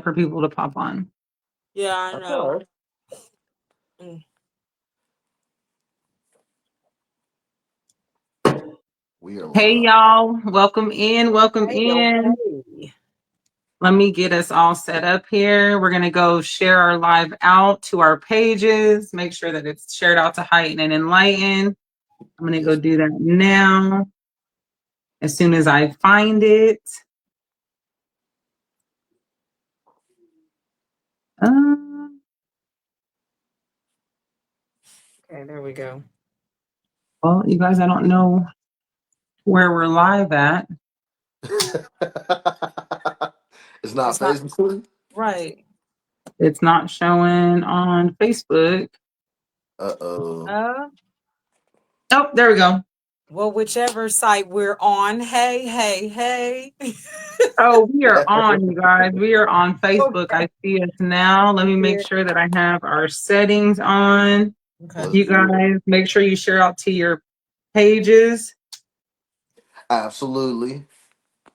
for people to pop on. Yeah, I That's know. all right. Mm. We are Hey, live. y'all. Welcome in. Welcome Hey, in. okay. Let me get us all set up here. We're going to go share our live out to our pages. Make sure that it's shared out to Heighten and Enlighten. I'm going to go Yes. do that now as soon as I find it. Okay, there we go. Well, you guys, I don't know where we're live at. It's not It's not Facebook. right. It's not showing on Facebook. Uh-oh. Oh, there we go. Well, whichever site we're on. Hey, hey, hey. Oh, we are on, you guys. We are on Facebook. Okay. I see us now. Let me make sure that I have our settings on. Okay. Let's You do it. guys, make sure you share out to your pages. Absolutely.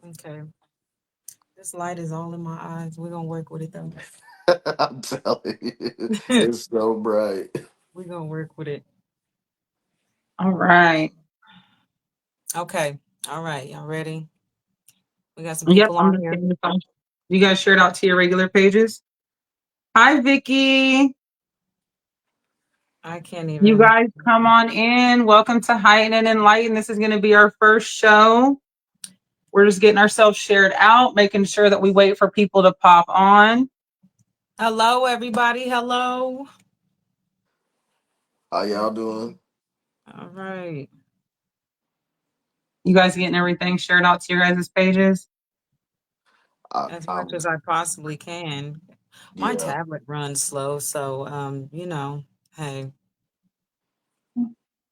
Okay. This light is all in my eyes. We're gonna work with it though. I'm telling you. It's so bright. We're gonna work with it. All right. Okay. All right. Y'all ready? We got some Yep, people I'm on just here. getting this on. You guys shared out to your regular pages. Hi, Vicky. I can't You even. guys come on in. Welcome to Heighten and Enlighten. This is going to be our first show. We're just getting ourselves shared out, making sure that we wait for people to pop on. Hello, everybody. Hello. How y'all doing? All right. You guys getting everything shared out to your guys' pages? As much I'm as I possibly can. My yeah. tablet runs slow, so hey.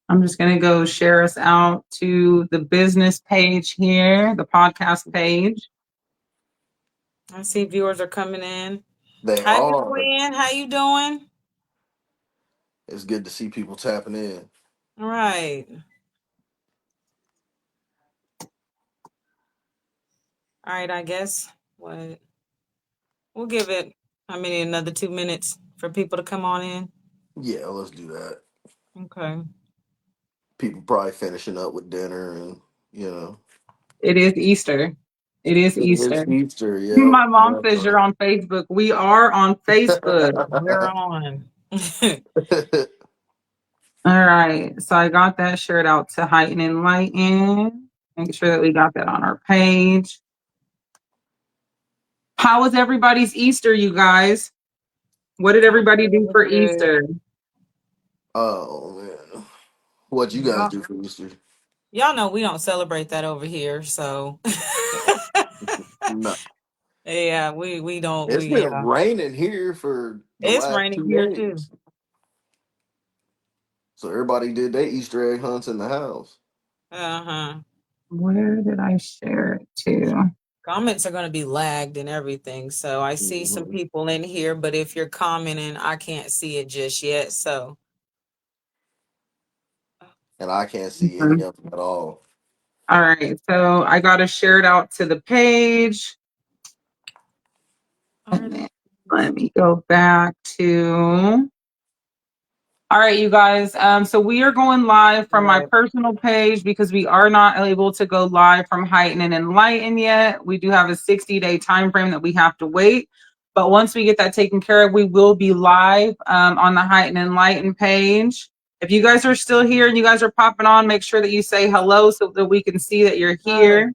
I'm just going to go share us out to the business page here, the podcast page. I see viewers are coming in. They Hi, Miss are. Gwen. How you doing? It's good to see people tapping in. All right. All right, I guess what we'll give it another 2 minutes for people to come on in. Yeah, let's do that. Okay. People probably finishing up with dinner and you know. It is Easter. It is It is Easter. Easter, yep. My mom says you're Definitely. on Facebook. We are on Facebook. We're on. All right. So I got that shirt out to Heighten and Enlighten. Make sure that we got that on our page. How was everybody's Easter, you guys? What did everybody It do was for good. Easter? Oh man. What you guys Y'all, do for Easter? y'all know we don't celebrate that over here, so No. yeah, we don't It's been raining here for the it's last raining here too. 2 days. So everybody did their Easter egg hunts in the house. Uh-huh. Where did I share it to? Comments are going to be lagged and everything. So I see some Mhm. people in here, but if you're commenting, I can't see it just yet. So, And I can't see any Mhm. of them at all. All right. So I got to share it out to the page. And then let me go back to. All right, you guys. So we are going live from my right. personal page because we are not able to go live from Heighten and Enlighten yet. We do have a 60-day time frame that we have to wait. But once we get that taken care of, we will be live on the Heighten and Enlighten page. If you guys are still here and you guys are popping on, make sure that you say hello so that we can see that you're here.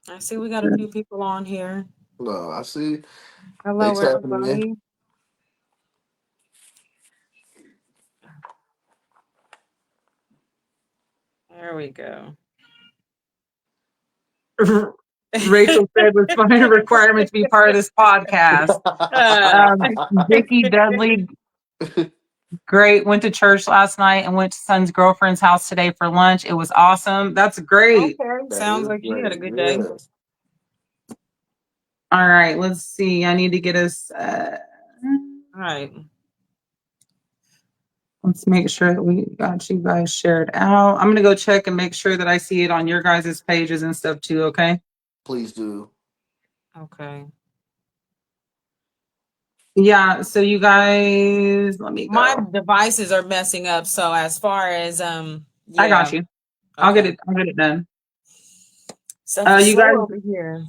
I see we got a few people on here. No, I see they Hello, tapping in. everybody. There we go. Rachel said was one of the requirements to be part of this podcast. Uh, Vicky Dudley, great. Went to church last night and went to son's girlfriend's house today for lunch. It was awesome. That's great. okay, That sounds is like you had great. a good day. Yeah. All right, let's see. I need to get us. All right. Let's make sure that we got you guys shared out. I'm gonna go check and make sure that I see it on your guys' pages and stuff too. Okay. Please do. Okay. Yeah, so you guys, let me My go. devices are messing up. So as far as I yeah. got you. Okay. I'll get it done. Stuff is You slow guys, over here.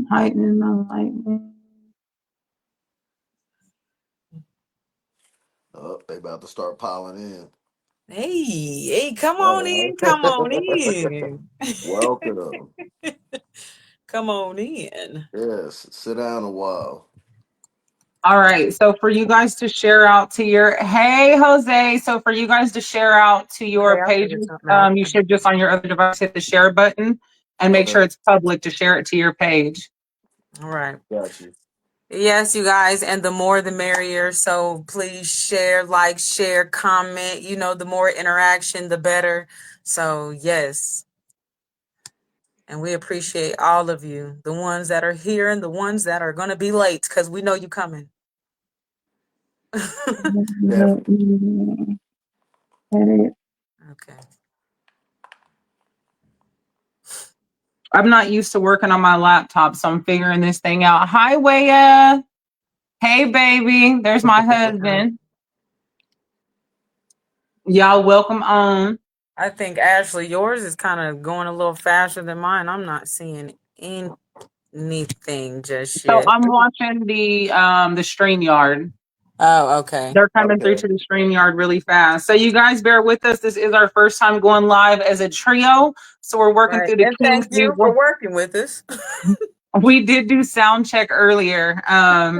Heightened and Enlightened. Oh, they about to start piling in. Hey, come on All in, come on right. in. Welcome. Come on in. Yes, sit down a while. All right. So for you guys to share out to your hey Jose. So for you guys to share out to Okay, your I figured pages, something out. you should just on your other device hit the share button and make Okay, sure it's public to share it to your page. All right. got you. Yes, you guys, and the more the merrier. So please share, like, share, comment. You know, the more interaction, the better. So, yes. And we appreciate all of you, the ones that are here and the ones that are going to be late because we know you coming. Definitely. Okay. I'm not used to working on my laptop, so I'm figuring this thing out. Hi, Waya. Hey, baby. There's my husband. Y'all welcome on. I think, Ashley, yours is kind of going a little faster than mine. I'm not seeing anything just So yet. I'm watching the StreamYard. Oh, okay. They're coming through Okay. to the StreamYard really fast. So you guys bear with us. This is our first time going live as a trio. So we're working Right. through the And kinks. thank you for working with us. We did do sound check earlier.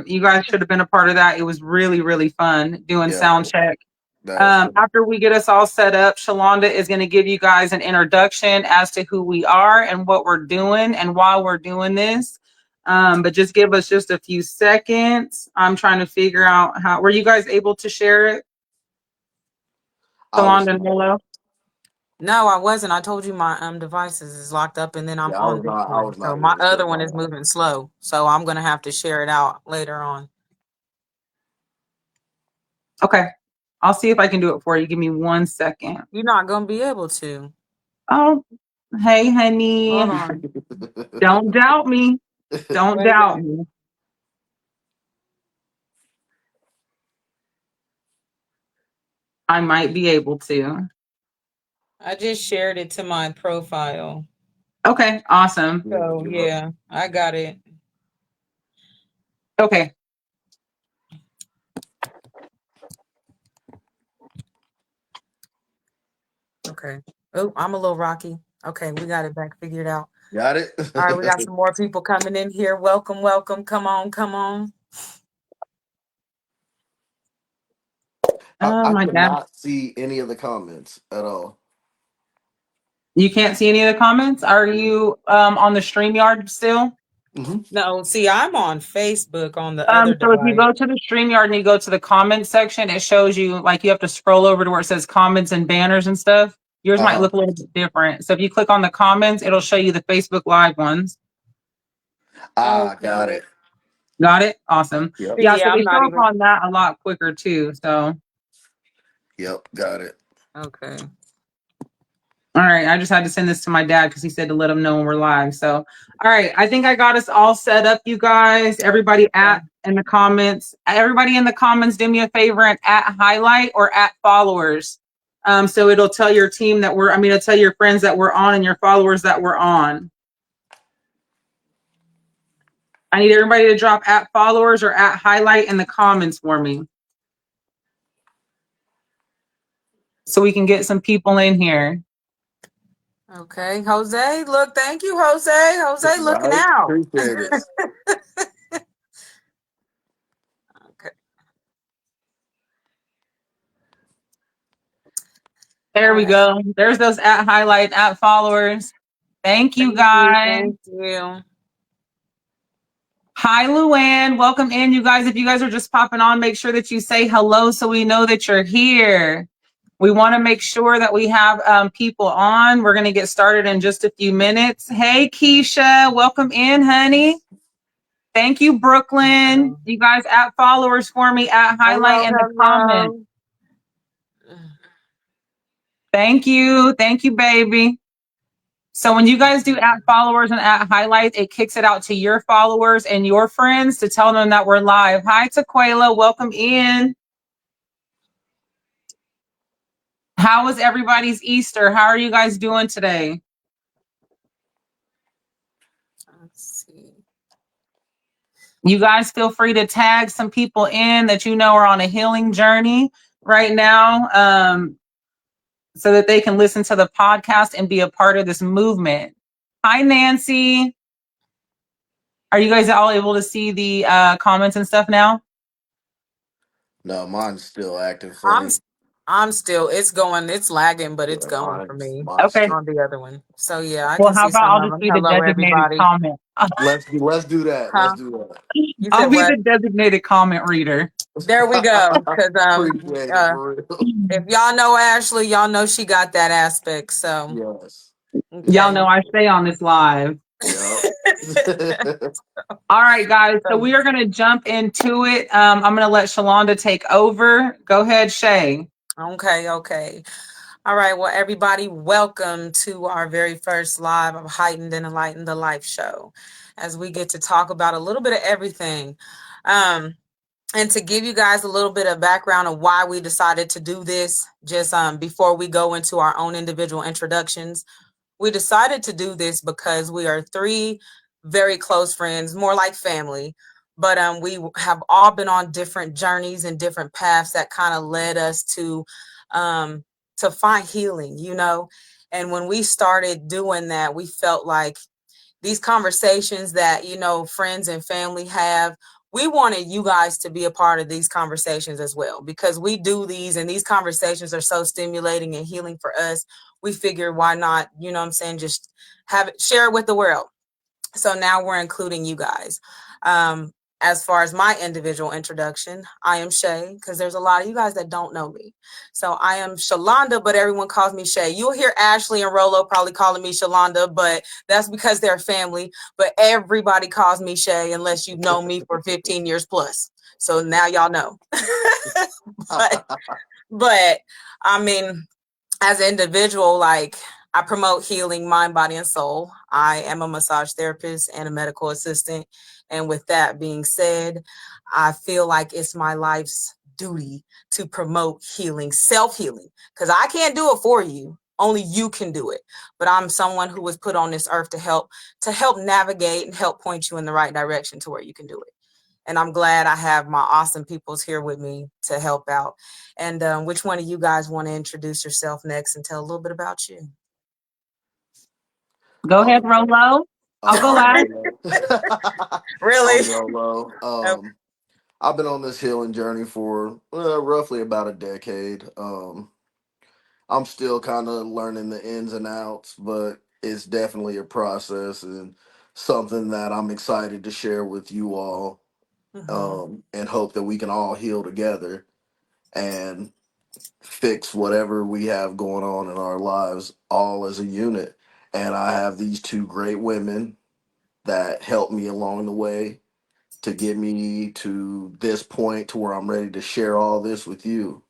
You guys should have been a part of that. It was really, really fun doing Yeah, sound check. that was good. After we get us all set up, Shalonda is going to give you guys an introduction as to who we are and what we're doing and why we're doing this. But just give us just a few seconds. I'm trying to figure out how. Were you guys able to share it, I was Shalonda and not. Rolo? No, I wasn't. I told you my devices is locked up and then I'm Yeah, I on was this not. I one. was So not my able to share other one mine is out. moving slow. So I'm gonna have to share it out later on. Okay. I'll see if I can do it for you. Give me 1 second. You're not gonna be able to. Oh, hey, honey. Hold on. Don't doubt me. Don't Wait a doubt minute. me. I might be able to. I just shared it to my profile. Okay, awesome. So yeah, I got it. Okay. Okay. Oh, I'm a little rocky. Okay, we got it back figured out. Got it. All right, we got some more people coming in here. Welcome, welcome. Come on, come on. Oh, I my dad. cannot see any of the comments at all. You can't see any of the comments? Are you on the StreamYard still? Mm-hmm. No, see, I'm on Facebook on the other So if you device. go to the StreamYard and you go to the comments section, it shows you like you have to scroll over to where it says comments and banners and stuff. Yours might Uh-huh. look a little bit different. So if you click on the comments, it'll show you the Facebook Live ones. Got Okay. it. Got it? Awesome. Yep. Yeah, See, so I'm they not show up even. on that a lot quicker too. So Yep. Got it. Okay. all right, I just had to send this to my dad because he said to let him know when we're live. So, all right, I think I got us all set up, you guys. Everybody Okay. in the comments, everybody in the comments, do me a favor and at highlight or at followers. So it'll tell your team that it'll tell your friends that we're on and your followers that we're on. I need everybody to drop at followers or at highlight in the comments for me so we can get some people in here. Okay. Jose, look, thank you, Jose. Jose looking Right. out. Appreciate it. Okay. There All we right. go. There's those at highlight, at followers. Thank you, Thank you. guys. Thank you. Hi, Luann. Welcome in, you guys. If you guys are just popping on, make sure that you say hello so we know that you're here. We want to make sure that we have people on. We're going to get started in just a few minutes. Hey, Keisha. Welcome in, honey. Thank you, Brooklyn. You guys at followers for me, at highlight Hello, in the comments. hello. Thank you. Thank you, baby. So when you guys do at followers and at highlights, it kicks it out to your followers and your friends to tell them that we're live. Hi, Taquela. Welcome in. How was everybody's Easter? How are you guys doing today? Let's see. You guys feel free to tag some people in that you know are on a healing journey right now, so that they can listen to the podcast and be a part of this movement. Hi, Nancy. Are you guys all able to see the comments and stuff now? No, mine's still active for I'm me. I'm still, it's going, it's lagging, but it's Yeah, going for me mine's Okay. on the other one. So yeah, I Well, can how see about some I'll of just them. be the Hello, designated everybody. comment? let's do that. Let's Huh? do that. You I'll said be what? the designated comment reader. There we go. Because Appreciate it for real. if y'all know Ashley, y'all know she got that aspect. So Yes. Y'all okay. know I stay on this live. Yep. All right, guys. So So, we are going to jump into it. I'm going to let Shalonda take over. Go ahead, Shay. okay. All right. Well, everybody, welcome to our very first live of Heightened and Enlightened, the life show, as we get to talk about a little bit of everything. And to give you guys a little bit of background of why we decided to do this, just before we go into our own individual introductions, we decided to do this because we are three very close friends, more like family. But we have all been on different journeys and different paths that kind of led us to find healing, you know. And when we started doing that, we felt like these conversations that, you know, friends and family have, we wanted you guys to be a part of these conversations as well, because we do these and these conversations are so stimulating and healing for us. We figure why not, you know what I'm saying, just have it, share it with the world. So now we're including you guys. Um, as far as my individual introduction, I am Shay, because there's a lot of you guys that don't know me. So I am Shalonda, but everyone calls me Shay. You'll hear Ashley and Rolo probably calling me Shalonda, but that's because they're family. But everybody calls me Shay unless you've known me for 15 years plus. So now y'all know. but, but I mean, as an individual, like, I promote healing mind, body, and soul. I am a massage therapist and a medical assistant. And with that being said, I feel like it's my life's duty to promote healing, self-healing, because I can't do it for you. Only you can do it. But I'm someone who was put on this earth to help navigate and help point you in the right direction to where you can do it. And I'm glad I have my awesome peoples here with me to help out. And which one of you guys want to introduce yourself next and tell a little bit about you? Go ahead, Rolo. I'll go last. Really? I'm Rolo. I've been on this healing journey for roughly about a decade. I'm still kind of learning the ins and outs, but it's definitely a process and something that I'm excited to share with you all, and hope that we can all heal together and fix whatever we have going on in our lives all as a unit. And I have these two great women that helped me along the way to get me to this point to where I'm ready to share all this with you.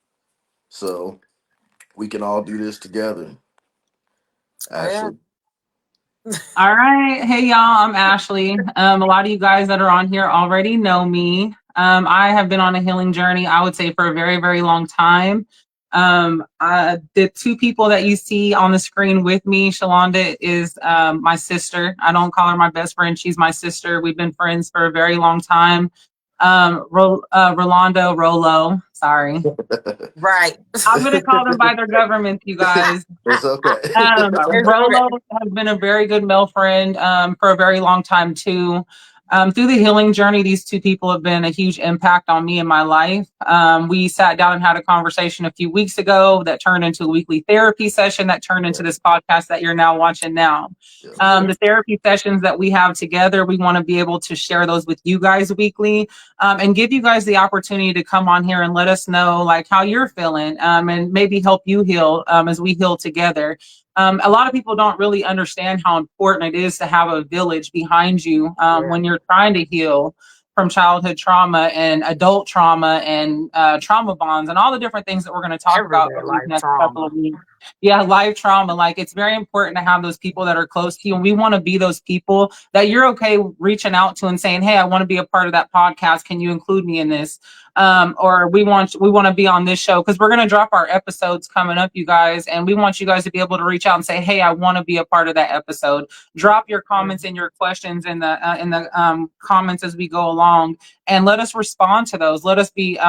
So we can all do this together. Oh yeah. Ashley. All right. Hey, y'all. I'm Ashley. A lot of you guys that are on here already know me. I have been on a healing journey, I would say, for a very, very long time. The two people that you see on the screen with me, Shalonda is my sister. I don't call her my best friend. She's my sister. We've been friends for a very long time. Rolo, sorry. Right. I'm going to call them by their governments, you guys. It's okay. Rolo has been a very good male friend for a very long time too. Through the healing journey, these two people have been a huge impact on me in my life. We sat down and had a conversation a few weeks ago that turned into a weekly therapy session that turned into this podcast that you're now watching now. The therapy sessions that we have together, we want to be able to share those with you guys weekly, and give you guys the opportunity to come on here and let us know like how you're feeling, and maybe help you heal as we heal together. A lot of people don't really understand how important it is to have a village behind you when you're trying to heal from childhood trauma and adult trauma and trauma bonds and all the different things that we're going to talk about over these next couple of weeks. Yeah, live trauma. Like, it's very important to have those people that are close to you. And we want to be those people that you're okay reaching out to and saying, hey, I want to be a part of that podcast. Can you include me in this? Or we want to be on this show, because we're going to drop our episodes coming up, you guys. And we want you guys to be able to reach out and say, hey, I want to be a part of that episode. Drop your comments and your questions in the comments as we go along, and let us respond to those. Let us be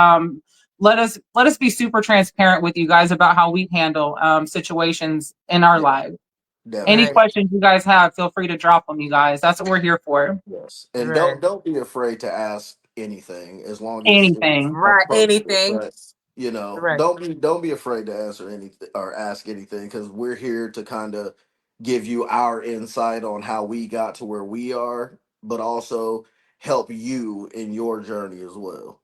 super transparent with you guys about how we handle situations in our Yeah, lives. Any definitely. Right. questions you guys have, feel free to drop them, you guys. That's what we're here for. Yes, and Right. don't be afraid to ask anything as long as it's Anything. Right. appropriate. Anything. But Right. don't be afraid to answer anything or ask anything, because we're here to kind of give you our insight on how we got to where we are, but also help you in your journey as well.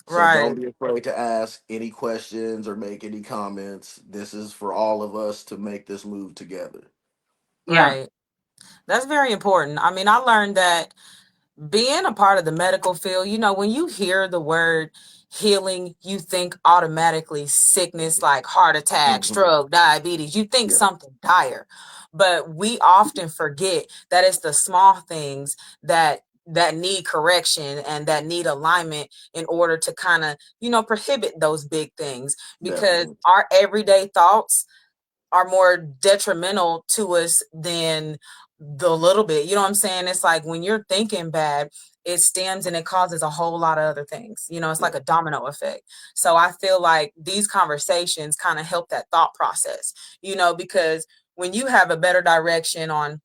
So don't Right. be afraid to ask any questions or make any comments. This is for all of us to make this move together. Yeah. Right. That's very important. I mean, I learned that being a part of the medical field, when you hear the word healing, you think automatically sickness like heart attack, Mhm. stroke, diabetes. You think Yeah, something dire. But we often forget that it's the small things that need correction and that need alignment in order to kind of, prohibit those big things, because definitely. our everyday thoughts are more detrimental to us than the little bit. You know what I'm saying? It's like when you're thinking bad, it stems and it causes a whole lot of other things. It's Yeah, like a domino effect. So I feel like these conversations kind of help that thought process, because when you have a better direction on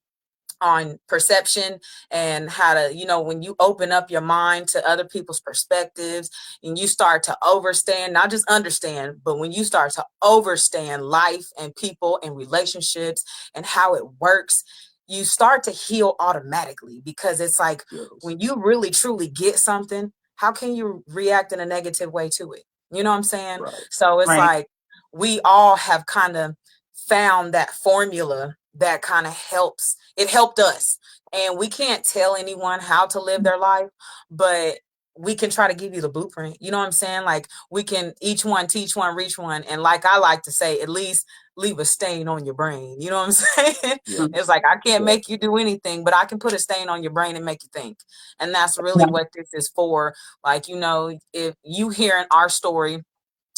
perception and how to, when you open up your mind to other people's perspectives and you start to overstand, not just understand, but when you start to overstand life and people and relationships and how it works, you start to heal automatically, because it's like yes, when you really truly get something, how can you react in a negative way to it? You know what I'm saying? right. So it's Right. like we all have kind of found that formula that kind of helped us, and we can't tell anyone how to live their life, but we can try to give you the blueprint. You know what I'm saying? Like, we can each one teach one, reach one, and like I like to say, at least leave a stain on your brain. You know what I'm saying? It's Yes. like I can't Yeah. make you do anything, but I can put a stain on your brain and make you think. And that's really Yeah. what this is for. Like, if you hearing our story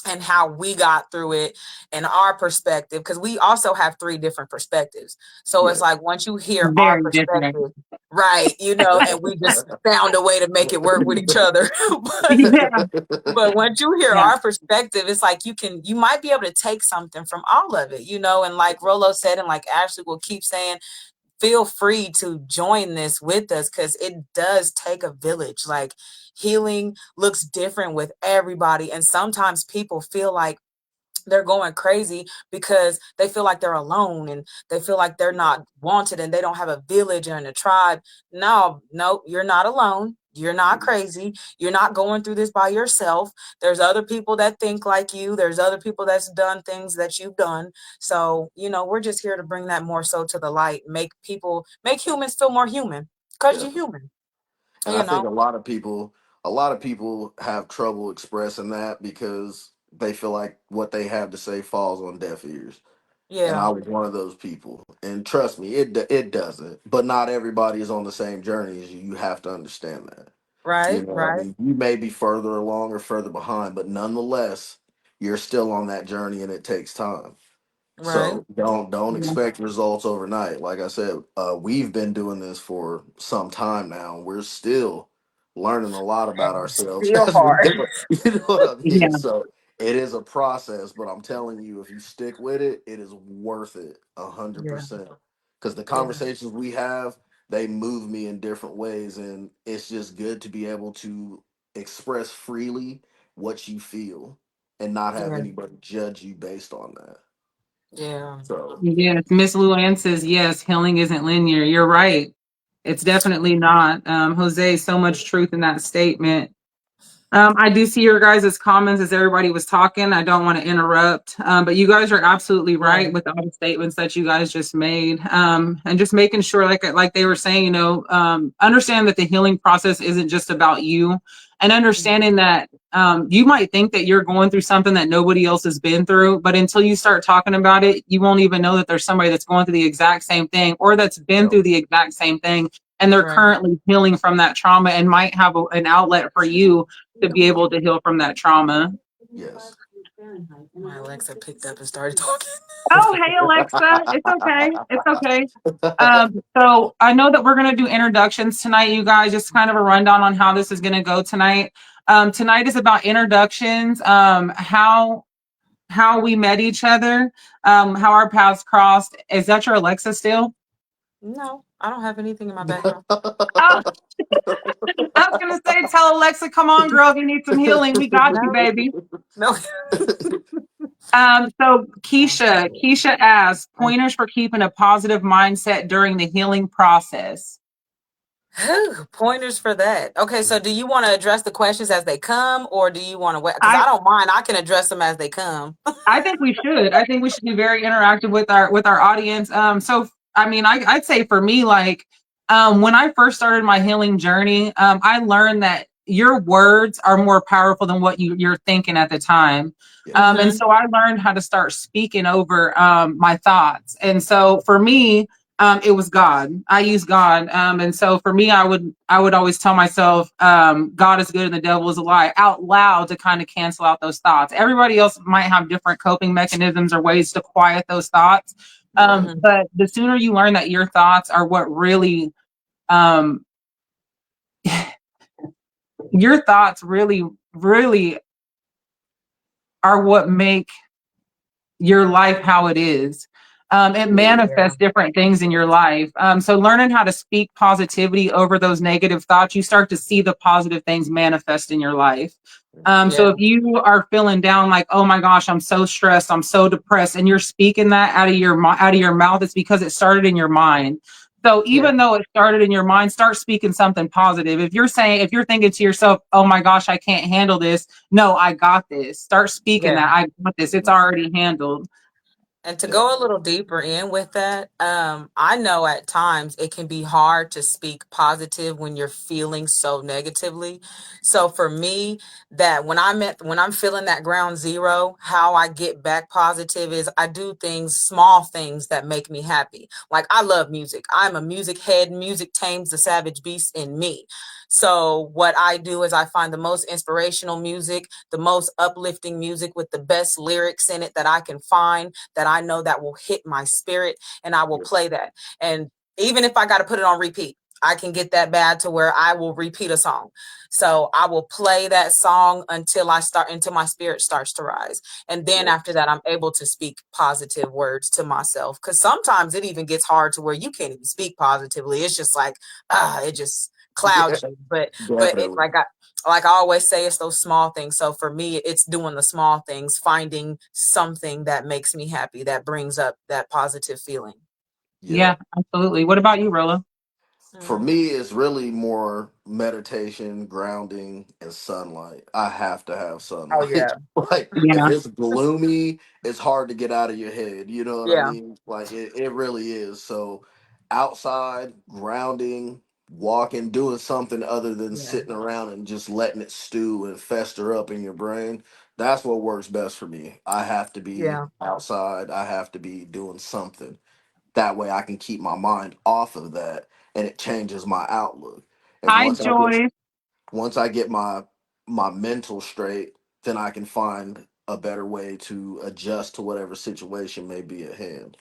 and how we got through it and our perspective, because we also have three different perspectives. So it's Yeah. like once you hear our Very different. perspective, right, and we just found a way to make it work with each other. but Yeah. but once you hear Yeah. our perspective, it's like you might be able to take something from all of it, and like Rolo said, and like Ashley will keep saying, feel free to join this with us, because it does take a village. Like, healing looks different with everybody, and sometimes people feel like they're going crazy because they feel like they're alone and they feel like they're not wanted and they don't have a village and a tribe. No, you're not alone. You're not crazy. You're not going through this by yourself. There's other people that think like you. There's other people that's done things that you've done. So, we're just here to bring that more so to the light, make humans feel more human, because you're Definitely. human, And I you think know? a lot of people have trouble expressing that because they feel like what they have to say falls on deaf ears. And I Yeah. was one of those people. And trust me, it doesn't. But not everybody is on the same journey as you. You have to understand that. Right, I right, mean, you may be further along or further behind, but nonetheless, you're still on that journey and it takes time. right. So don't Yeah. expect results overnight. Like I said, we've been doing this for some time now. We're still learning a lot about And ourselves still as we hard. do it. You know what I mean? Yeah. So it is a process, but I'm telling you, if you stick with it, it is worth it 100%. Yeah, Because the yeah, conversations we have, they move me in different ways, and it's just good to be able to express freely what you feel and not have yeah, anybody judge you based on that. yeah. So Yes. Miss Luann says, yes, healing isn't linear. You're right. It's definitely not. Jose, so much truth in that statement. I do see your guys' comments as everybody was talking. I don't want to interrupt, but you guys are absolutely right with all the statements that you guys just made, and just making sure, like they were saying, understand that the healing process isn't just about you, and understanding that you might think that you're going through something that nobody else has been through, but until you start talking about it, you won't even know that there's somebody that's going through the exact same thing or that's been through the exact same thing, and they're currently healing from that trauma and might have an outlet for you to be able to heal from that trauma. Yes. My Alexa picked up and started talking. Oh, hey, Alexa. It's okay. It's okay. So I know that we're going to do introductions tonight, you guys, just kind of a rundown on how this is going to go tonight. Tonight is about introductions, how we met each other, how our paths crossed. Is that your Alexa still? No, I don't have anything in my background. Oh, I was gonna say, tell Alexa, come on, girl, if you need some healing, we got you, baby. No. So Keisha asks pointers for keeping a positive mindset during the healing process. Pointers for that. Okay, so do you want to address the questions as they come, or do you want to wait? Because I don't mind. I can address them as they come. I think we should. I think we should be very interactive with our audience. So I mean, I'd say for me, like when I first started my healing journey, I learned that your words are more powerful than what you're thinking at the time. And so I learned how to start speaking over my thoughts. And so for me, it was God. I use God. And so for me, I would always tell myself, God is good and the devil is a lie out loud to kind of cancel out those thoughts. Everybody else might have different coping mechanisms or ways to quiet those thoughts. But the sooner you learn that your thoughts are what really, your thoughts really, really are what make your life how it is. It manifests different things in your life. So learning how to speak positivity over those negative thoughts, you start to see the positive things manifest in your life. So if you are feeling down, like, oh my gosh, I'm so stressed, I'm so depressed, and you're speaking that out of your mouth, it's because it started in your mind. So even though it started in your mind, start speaking something positive. If you're thinking to yourself, oh my gosh, I can't handle this. No, I got this. Start speaking that I got this. It's already handled. And to go a little deeper in with that, I know at times it can be hard to speak positive when you're feeling so negatively. So for me, that when I'm feeling that ground zero, how I get back positive is I do things, small things that make me happy. Like I love music. I'm a music head. Music tames the savage beast in me. So what I do is I find the most inspirational music, the most uplifting music with the best lyrics in it that I can find, that I know that will hit my spirit, and I will play that. And even if I got to put it on repeat, I can get that bad to where I will repeat a song. So I will play that song until my spirit starts to rise. And then after that, I'm able to speak positive words to myself. Cause sometimes it even gets hard to where you can't even speak positively. It's just like, it just clouds you. But it, like I always say, it's those small things. So for me, it's doing the small things, finding something that makes me happy, that brings up that positive feeling. Yeah, absolutely. What about you, Rolo? For me, it's really more meditation, grounding, and sunlight. I have to have sunlight. Oh yeah. Like if Yeah. it's gloomy, it's hard to get out of your head. You know what I Yeah. mean? Like it really is. So outside, grounding, walking, doing something other than Yeah. sitting around and just letting it stew and fester up in your brain. That's what works best for me. I have to be Yeah. outside. I have to be doing something. That way I can keep my mind off of that and it changes my outlook. And Hi, Joy. once I get my mental straight, then I can find a better way to adjust to whatever situation may be at hand.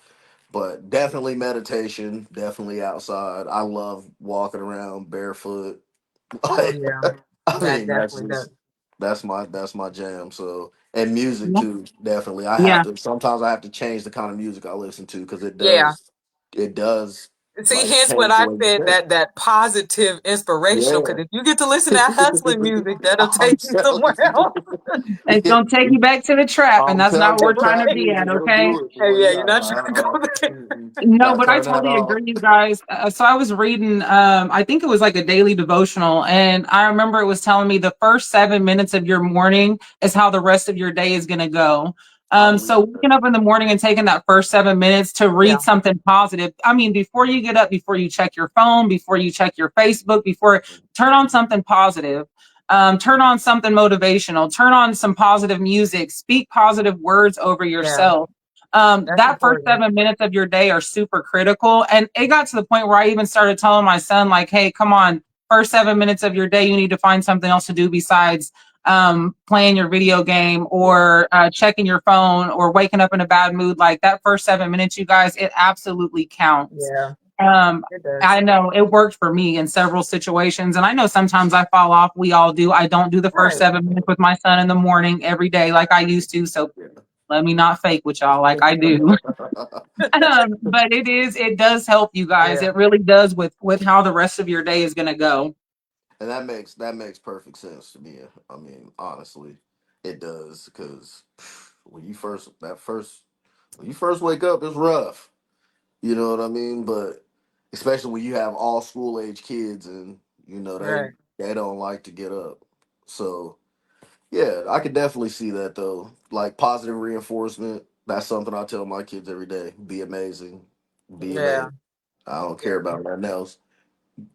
But definitely meditation, definitely outside. I love walking around barefoot. Oh Like, yeah. I That mean, definitely does. that's my jam. So and music Yeah. too, definitely. I have Yeah. to sometimes I have to change the kind of music I listen to because Yeah. it does See, like hence what change the I way you said, think. that positive, inspirational. Yeah. Because if you get to listen to that hustling music, that'll I'm take you telling somewhere you. else. It's gonna take you back to the trap, and I'm that's not telling what you, we're trying trap to be at, music, it'll okay? do it Hey, for yeah, you. you're not trying to go there. No, Gotta but I turn that totally off. agree, you guys. So I was reading, I think it was like a daily devotional, and I remember it was telling me the first 7 minutes of your morning is how the rest of your day is going to go. I So believe that. waking up in the morning and taking that first 7 minutes to Yeah, read something positive. I mean, before you get up, before you check your phone, before you check your Facebook, before turn on something positive. Turn on something motivational. Turn on some positive music. Speak positive words over yeah, yourself. that's That first important. 7 minutes of your day are super critical. And it got to the point where I even started telling my son, like, hey, come on, first 7 minutes of your day, you need to find something else to do besides playing your video game Right. or checking your phone or waking up in a bad mood. Like that first 7 minutes, you guys, it absolutely counts. Yeah, Um, it does. I know it worked for me in several situations, and I know sometimes I fall off. We all do. I don't do the first Right. 7 minutes with my son in the morning every day like I used to. So let me not fake with y'all like I do. But it does help you guys. Yeah. It really does with how the rest of your day is going to go. And that makes perfect sense to me. I mean, honestly, it does because when you first that first when you first wake up, it's rough. You know what I mean? But especially when you have all school age kids and Right. they don't like to get up. So yeah, I could definitely see that though. Like positive reinforcement. That's something I tell my kids every day. Be amazing. Be Yeah. amazing. I don't care about nothing else.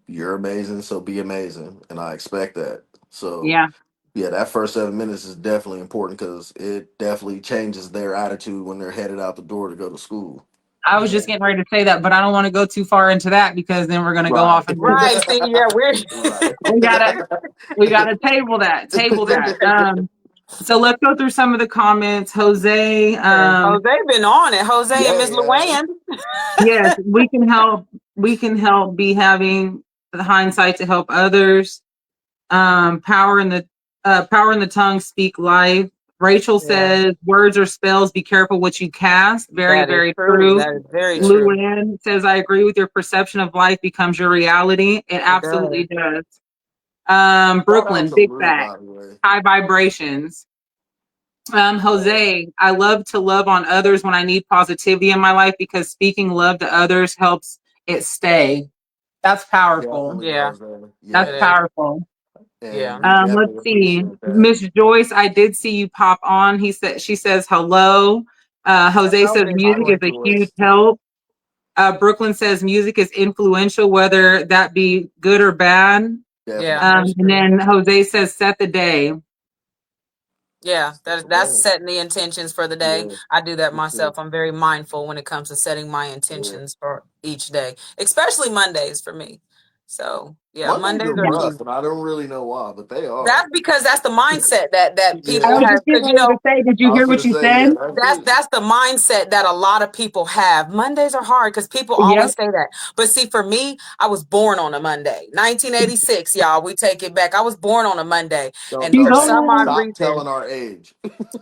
You're amazing, so be amazing. And I expect that. So Yeah. yeah, that first 7 minutes is definitely important because it definitely changes their attitude when they're headed out the door to go to school. I was Yeah. just getting ready to say that, but I don't want to go too far into that because then we're going to go Right. off into Right. See, yeah, we're Right. we got to we got to table that. So let's go through some of the comments. Jose, yeah. Jose been on it. Jose and Miss Yeah. Luann. yes, we can help be having the hindsight to help others. Power in the tongue, speak life. Rachel Yeah, says words or spells, be careful what you cast. Very, that is very true. true. That is very Yeah. true. Luann says, I agree with your perception of life becomes your reality. It It does. absolutely does. Shout out Brooklyn, to big Lou, fat, by the way. high vibrations. Uh, Jose, I love to love on others when I need positivity in my life because speaking love to others helps it stay. That's powerful. definitely, Yeah, Jose. That's it Yeah. is. powerful. And Yeah. we Let's definitely see. appreciate that. Miss Joyce, I did see you pop on. She says hello. Jose Hello, says Miss Hi, music is Joy. a huge Joyce. help. Brooklyn says music is influential, whether that be good or bad. Yeah, Definitely. that's And true. then Jose says set the day. Yeah, Set the that's day. setting the intentions for the day. Yeah. I do that For sure. myself. I'm very mindful when it comes to setting my Yeah. intentions for each day, especially Mondays for me. So yeah, Mondays Mondays are are Yeah. huge. rough, and I don't really know why, but they are. That's because that's the mindset that I people Yeah. was have. just getting Because ready to say, did you I was hear gonna what you say, said? yeah, that's it. that's the mindset that a lot of people have. Mondays are hard because people Yep. always say that. But see, for me, I was born on a Monday. 1986, y'all. We take it back. I was born on a Monday. Don't And She's for don't some hey, odd old. stop reason, telling our age.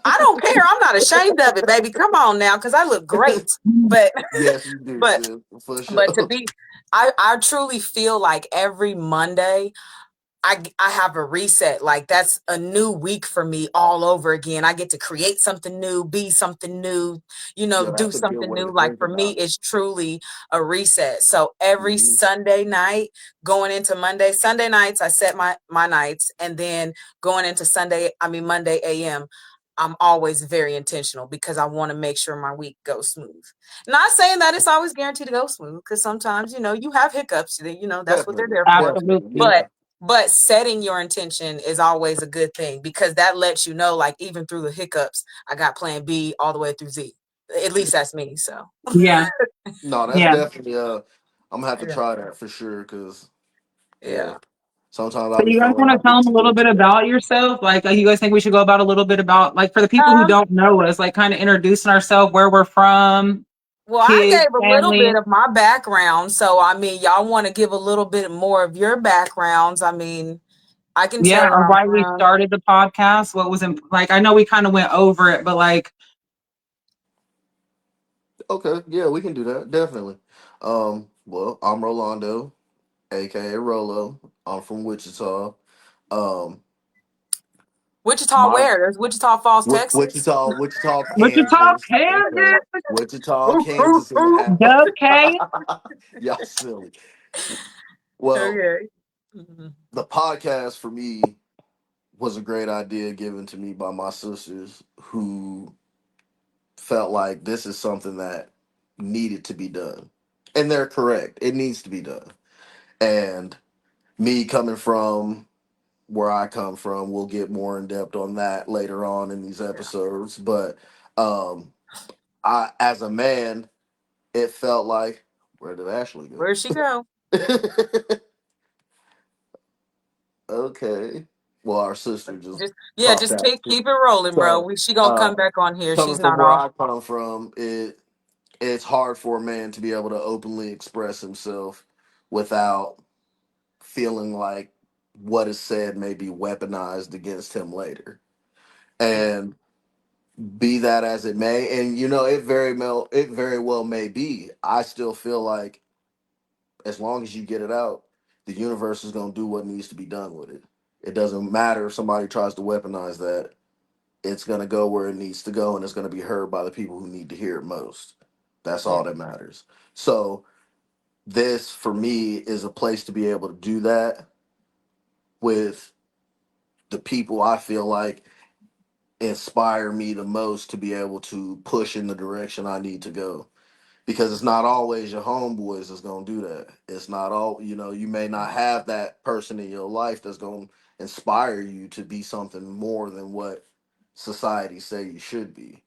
I don't care. I'm not ashamed of it, baby. Come on now, because I look great. But Yes, you do, but sis, for but to sure. be I truly feel like every Monday I have a reset. Like that's a new week for me all over again. I get to create something new, be something new, Yeah, do that's a good something way new. to Like think for me, about it. it's truly a reset. So every Hmm. Sunday night going into Sunday nights, I set my nights, and then going into Monday AM, I'm always very intentional because I want to make sure my week goes smooth. Not saying that it's always guaranteed to go smooth, because sometimes, you have hiccups, that's what they're Definitely, there for. definitely, Absolutely. yeah. But setting your intention is always a good thing because that lets you know, like, even through the hiccups, I got plan B all the way through Z. At least that's me. So Yeah. No, that's Yeah. definitely I'm gonna have to yeah, try that for sure. Cause yeah, yeah. sometimes So I'll be you guys feeling want to like tell it's them a little too bit much. about yourself? Like, you guys think we should go about a little bit about, like, for the people who Um, don't know us, like, kind of introducing ourselves, where we're from, well, I kids, gave a little bit family. of my background. So I mean, y'all want to give a little bit more of your backgrounds. I mean, I can Yeah, tell where or I'm why we from. started the podcast. What was in, like, I know we kind of went over it, but like, Okay, yeah, we can do that definitely. Well, I'm Rolando, aka Rolo. I'm from Wichita. Um, Wichita, where? There's Wichita Falls, Texas. Wichita, Wichita, Kansas. Okay. Kansas. Wichita, Kansas in the Dub K. house. Y'all silly. Well, Okay. Mhm. the podcast for me was a great idea given to me by my sisters who felt like this is something that needed to be done. And they're correct. It needs to be done. And me coming from where I come from, we'll get more in depth on that later on in these episodes. But um I as a man, it felt like where did Ashley go? Where'd she go? Okay. Well, our sister just popped Just out. keep it rolling, bro. So She gonna come back on here. coming She's from not where off. I come from, it's hard for a man to be able to openly express himself without feeling like what is said may be weaponized against him later. Yeah. And be that as it may, and it very well may be. I still feel like as long as you get it out, the universe is going to do what needs to be done with it. It doesn't matter if somebody tries to weaponize that. It's going to go where it needs to go, and it's going to be heard by the people who need to hear it most. That's Yeah. all that matters. So this, for me, is a place to be able to do that with the people I feel like inspire me the most to be able to push in the direction I need to go. Because it's not always your homeboys that's gonna do that. It's not all you may not have that person in your life that's gonna inspire you to be something more than what society say you should be.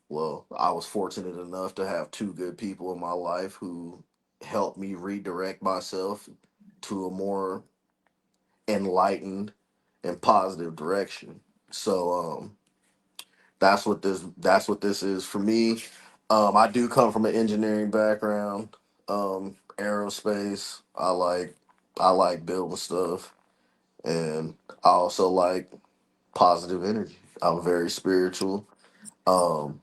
Well, I was fortunate enough to have two good people in my life who helped me redirect myself to a more enlightened and positive direction. So that's what this is for me. I do come from an engineering background, aerospace. I like building stuff, and I also like positive energy. I'm very spiritual. Um,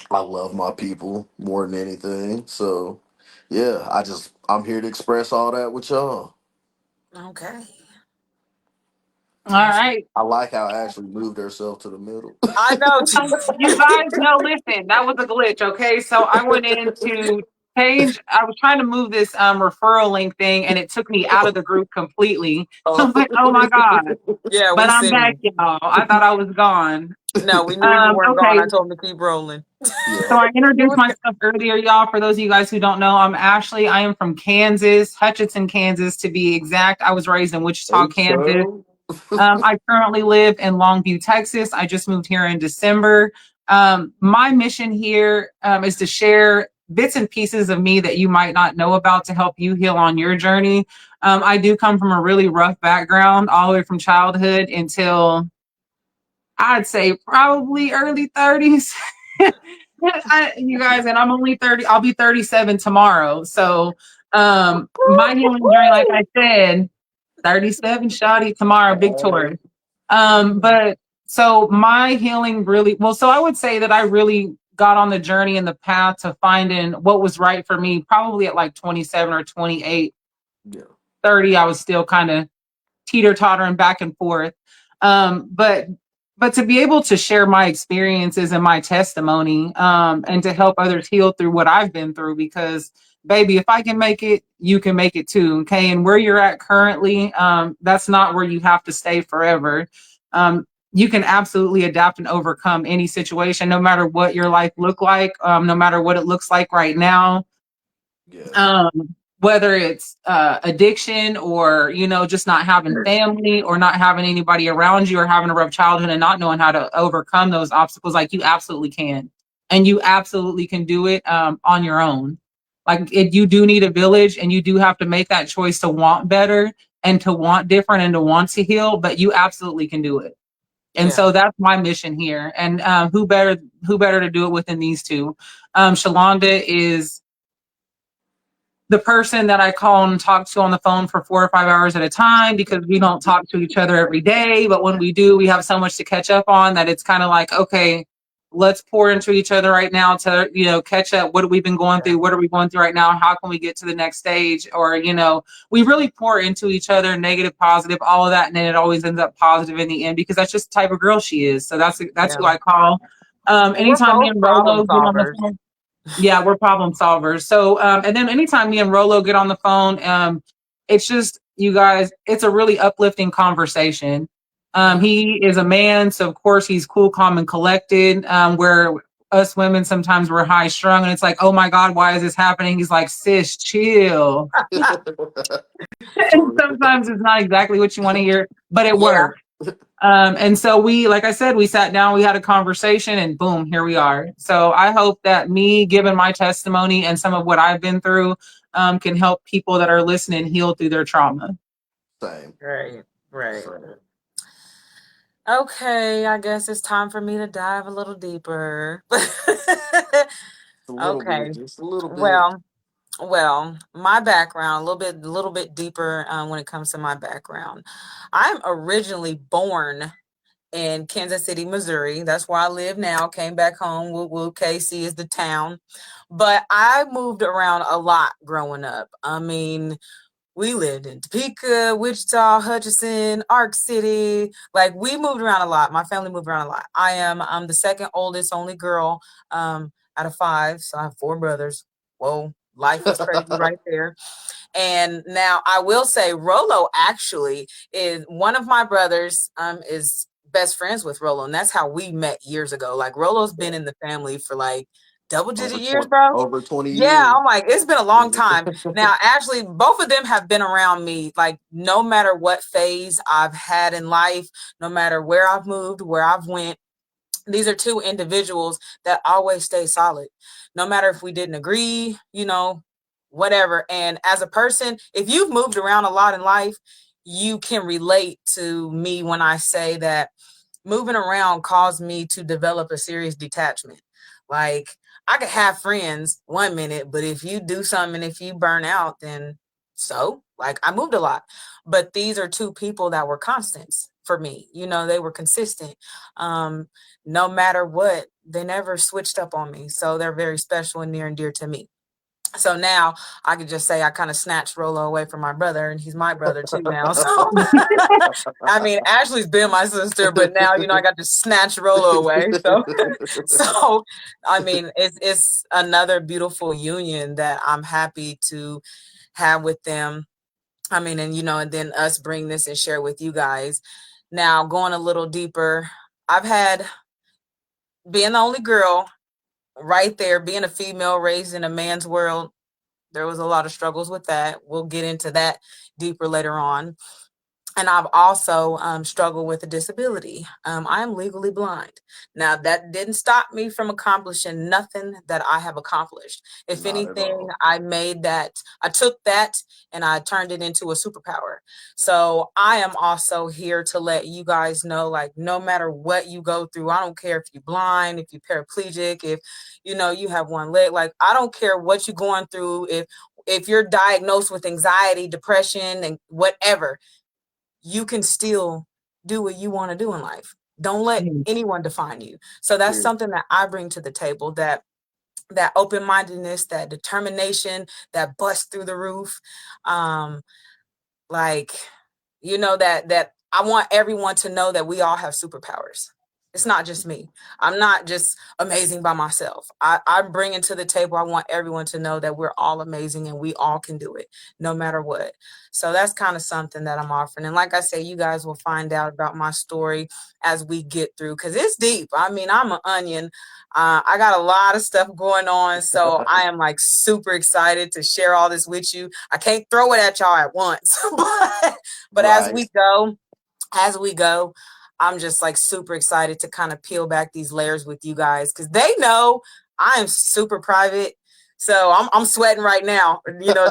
I love my people more than anything. So, yeah, I'm here to express all that with y'all. Okay. All right. I like how Ashley moved herself to the middle. I know. You guys know, listen, that was a glitch, okay? So I went in to change. I was trying to move this referral link thing, and it took me out of the group completely. I'm like, oh my God. Yeah, we But I'm back, seen. y'all. I thought I was gone. No, we knew you weren't gone. Okay. I told him to keep rolling. Yeah. So I introduced myself earlier, y'all. For those of you guys who don't know, I'm Ashley. I am from Kansas, Hutchinson, Kansas, to be exact. I was raised in Wichita, Kansas. So, I currently live in Longview, Texas. I just moved here in December. My mission here is to share bits and pieces of me that you might not know about to help you heal on your journey. I do come from a really rough background, all the way from childhood until I'd say probably early 30s. You guys, and I'm only 30. I'll be 37 tomorrow. So my healing journey, like I said, 37 shoddy tomorrow, big tour. But so my healing really well, so I would say that I really got on the journey and the path to finding what was right for me, probably at like 27 or 28, yeah. 30. I was still kind of teeter-tottering back and forth. But to be able to share my experiences and my testimony, and to help others heal through what I've been through, because baby, if I can make it, you can make it too. Okay. And where you're at currently, that's not where you have to stay forever. You can absolutely adapt and overcome any situation, no matter what your life look like, no matter what it looks like right now. Yeah. Whether it's addiction, or just not having family, or not having anybody around you, or having a rough childhood and not knowing how to overcome those obstacles, like you absolutely can, and you absolutely can do it on your own. You do need a village, and you do have to make that choice to want better, and to want different, and to want to heal, but you absolutely can do it. And Yeah. so that's my mission here. And who better to do it with than these two? Shalonda is the person that I call and talk to on the phone for 4 or 5 hours at a time, because we don't talk to each other every day. But when we do, we have so much to catch up on that it's kind of like, okay, let's pour into each other right now to, catch up. What have we been going through? What are we going through right now? How can we get to the next stage? Or, we really pour into each other, negative, positive, all of that. And then it always ends up positive in the end because that's just the type of girl she is. So that's who I call. We're Anytime me both and problem Rolo get on the solvers. phone, yeah, we're problem solvers. So, and then anytime me and Rolo get on the phone, it's just, you guys, it's a really uplifting conversation. He is a man, so of course he's cool, calm, and collected. Where us women sometimes we're high strung, and it's like, oh my god, why is this happening? He's like, sis, chill. And sometimes it's not exactly what you want to hear, but it works. And so we, like I said, we sat down, we had a conversation, and boom, here we are. So I hope that me giving my testimony and some of what I've been through can help people that are listening heal through their trauma. Same. Right. Okay, I guess it's time for me to dive a little deeper. A little Okay. bit, just a little bit. Well, my background, a little bit deeper when it comes to my background. I'm originally born in Kansas City, Missouri. That's where I live now. Came back home. Woo KC is the town. But I moved around a lot growing up. I mean, we lived in Topeka, Wichita, Hutchinson, Ark City. Like, we moved around a lot. My family moved around a lot. I'm the second oldest, only girl out of 5. So I have 4 brothers. Whoa, life is crazy right there. And now I will say Rolo actually is one of my brothers is best friends with Rolo. And that's how we met years ago. Like, Rolo's been in the family for like double-digit years, bro. Over 20 Yeah, years. I'm like, it's been a long time. Now, actually, both of them have been around me, like, no matter what phase I've had in life, no matter where I've moved, where I've went. These are 2 individuals that always stay solid, no matter if we didn't agree, whatever. And as a person, if you've moved around a lot in life, you can relate to me when I say that moving around caused me to develop a serious detachment. Like, I could have friends one minute, but if you do something, if you burn out, then so, like, I moved a lot. But these are 2 people that were constants for me. They were consistent. No matter what, they never switched up on me. So they're very special and near and dear to me. So now I could just say I kind of snatched Rolo away from my brother, and he's my brother too now. So I mean, Ashley's been my sister, but now I got to snatch Rolo away. So I mean, it's another beautiful union that I'm happy to have with them. I mean, and then us bring this and share with you guys. Now, going a little deeper, I've had being the only girl right there, being a female raised in a man's world. There was a lot of struggles with that. We'll get into that deeper later on. And I've also struggled with a disability. I am legally blind. Now, that didn't stop me from accomplishing nothing that I have accomplished. If Not at anything, all. I took that and I turned it into a superpower. So I am also here to let you guys know, like, no matter what you go through, I don't care if you're blind, if you're paraplegic, if, you have one leg, like, I don't care what you're going through. If you're diagnosed with anxiety, depression, and whatever, you can still do what you want to do in life. Don't let anyone define you. So that's something that I bring to the table, that open-mindedness, that determination, that bust through the roof. Like, that I want everyone to know that we all have superpowers. It's not just me. I'm not just amazing by myself. I'm bringing to the table, I want everyone to know that we're all amazing and we all can do it no matter what. So that's kind of something that I'm offering. And like I say, you guys will find out about my story as we get through, because it's deep. I mean, I'm an onion. I got a lot of stuff going on. So I am like super excited to share all this with you. I can't throw it at y'all at once, but Right. as we go, I'm just like super excited to kind of peel back these layers with you guys, because they know I am super private. So I'm sweating right now,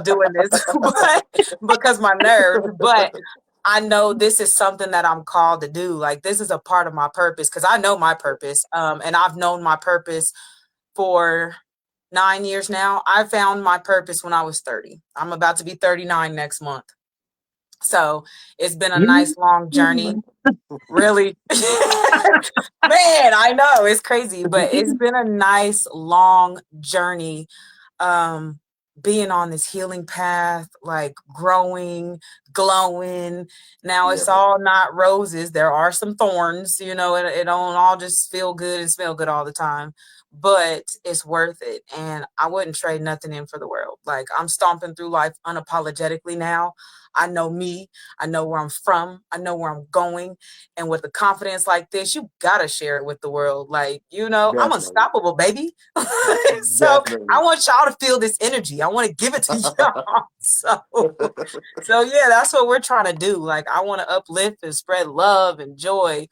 doing this, but because my nerves. But I know this is something that I'm called to do. Like, this is a part of my purpose, because I know my purpose. And I've known my purpose for 9 years now. I found my purpose when I was 30. I'm about to be 39 next month. So it's been a nice long journey. Really, man, I know it's crazy, but it's been a nice long journey. Um, being on this healing path, like growing, glowing. Now Yeah, it's all not roses. There are some thorns, it don't all just feel good and smell good all the time. But it's worth it. And I wouldn't trade nothing in for the world. Like I'm stomping through life unapologetically now. I know me. I know where I'm from. I know where I'm going. And with a confidence like this, you gotta share it with the world. Like, I'm definitely. unstoppable, baby. So I Definitely. want y'all to feel this energy. I want to give it to y'all. So yeah, that's what we're trying to do. Like I want to uplift and spread love and joy.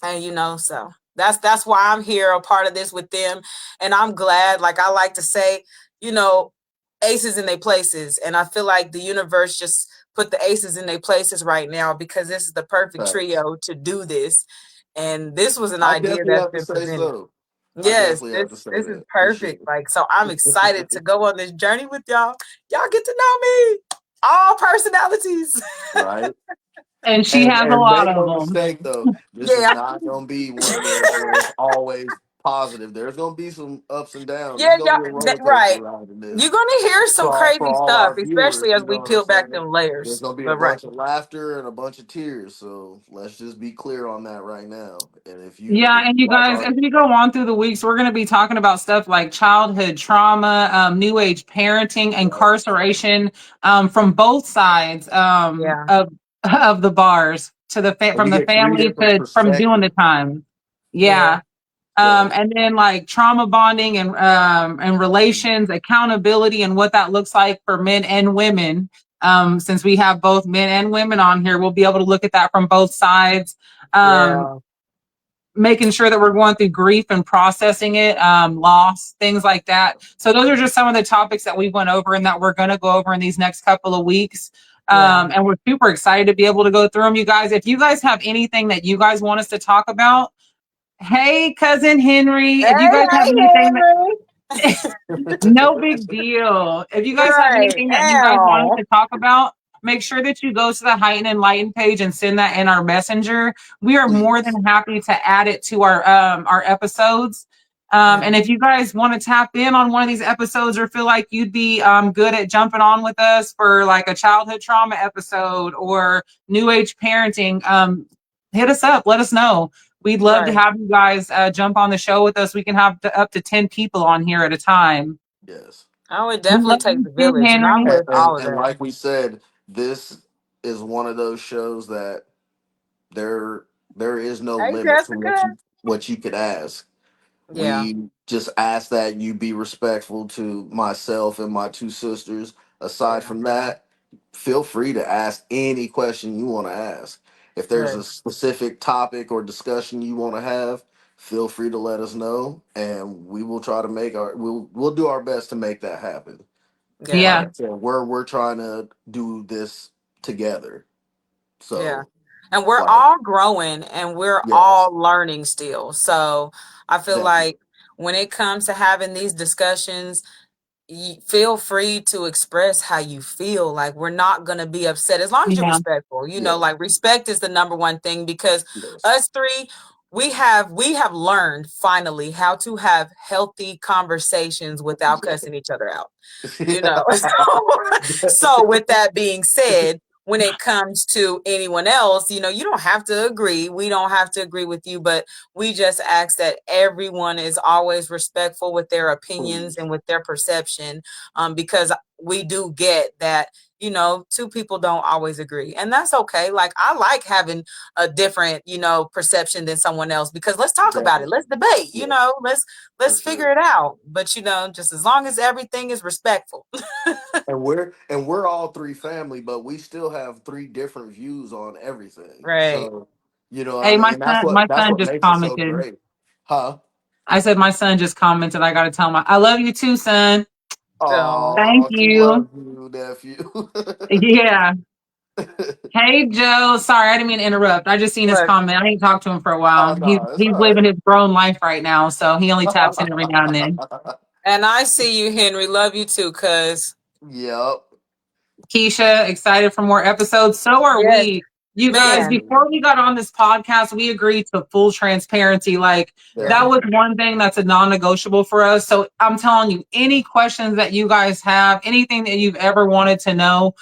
And so that's why I'm here, a part of this with them. And I'm glad, like I like to say, you know, aces in their places. And I feel like the universe just put the aces in their places right now, because this is the perfect Facts. trio to do this. And this was an I idea definitely that's have to been say presented. so. I Yes, definitely have to this say this is that for sure. perfect. Like, so I'm excited to go on this journey with y'all. Y'all get to know me. All personalities. Right. And she And has a lot make of no them. mistake though, this is Yeah. not gonna be one of those where it's always positive. There's gonna be some ups and downs. It's Yeah, gonna y'all, be a roller coaster right. ride in You're this. gonna hear some For crazy all stuff, our viewers, especially as you know we what I'm peel back saying? them There's layers. gonna be a But right. bunch of laughter and a bunch of tears. So let's just be clear on that right now. And Yeah, if and you you like guys, our as we go on through the weeks, we're going to be talking about stuff like childhood trauma, new age parenting, yeah, incarceration, from both sides Yeah. of the bars to and from we the get three family different to from doing the perspectives. time. Yeah. Yeah, So and then like trauma bonding and relations, accountability, and what that looks like for men and women. Since we have both men and women on here, we'll be able to look at that from both sides. Um, Yeah. making sure that we're going through grief and processing it, loss, things like that. So those are just some of the topics that we went over and that we're going to go over in these next couple of weeks. Yeah. And we're super excited to be able to go through them, you guys. If you guys have anything that you guys want us to talk about, hey, cousin Henry, Hey, if you guys have hey, anything Henry. no big deal. If you guys have Right. anything that you guys want us Ow. to talk about, make sure that you go to the Heightened and Enlightened page and send that in our messenger. We are more please. than happy to add it to our episodes. Yeah. And if you guys want to tap in on one of these episodes or feel like you'd be good at jumping on with us for like a childhood trauma episode or new age parenting, hit us up. Let us know. We'd love to Right. have you guys jump on the show with us. We can have up to 10 people on here at a time. Yes. I would We definitely love take you the too, village, and I'm Henry. And, with and all of and that. like we said, this is one of those shows that there there is no Hey, limit to Jessica. what you could ask. Yeah. We just ask that you be respectful to myself and my two sisters. Aside Yeah. from that, feel free to ask any question you want to ask. If there's Good. a specific topic or discussion you want to have, feel free to let us know, and we will try to we'll do our best to make that happen. Like Good. Yeah, I said, we're trying to do this together. Yeah. So, And we're like, all growing and we're yes, all learning still. So I feel definitely, like when it comes to having these discussions, feel free to express how you feel. Like we're not going to be upset as long as you're yeah, respectful. yes, Like respect is the number one thing, because yes, us three, we have learned finally how to have healthy conversations without cussing each other out. So with that being said, when it comes to anyone else, you don't have to agree. We don't have to agree with you, but we just ask that everyone is always respectful with their opinions please, and with their perception, because we do get that, two people don't always agree, and that's okay. Like I like having a different, perception than someone else, because let's talk about it. definitely, Let's debate, yeah, for let's figure sure. it out. But just as long as everything is respectful. And we're all three family, but we still have three different views on everything. Right. So, you know what I hey, mean? And that's my what that's son what just makes it so commented. great. Huh? I said my son just commented. I got to tell him I love you too, son. So Thank Oh, she you. loves you, nephew. Yeah. Hey, Joe. Sorry, I didn't mean to interrupt. I just seen his look, comment. I ain't talked to him for a Oh while. no, it's He's all living right. his grown life right now, so he only taps in every now and then. and I see you, Henry. Love you too, cuz. Yep. Keisha, excited for more episodes. So are Yes, we. You guys, man. before we got on this podcast, we agreed to full transparency. Like, that Yeah. was one thing that's a non-negotiable for us. So I'm telling you, any questions that you guys have, anything that you've ever wanted to know,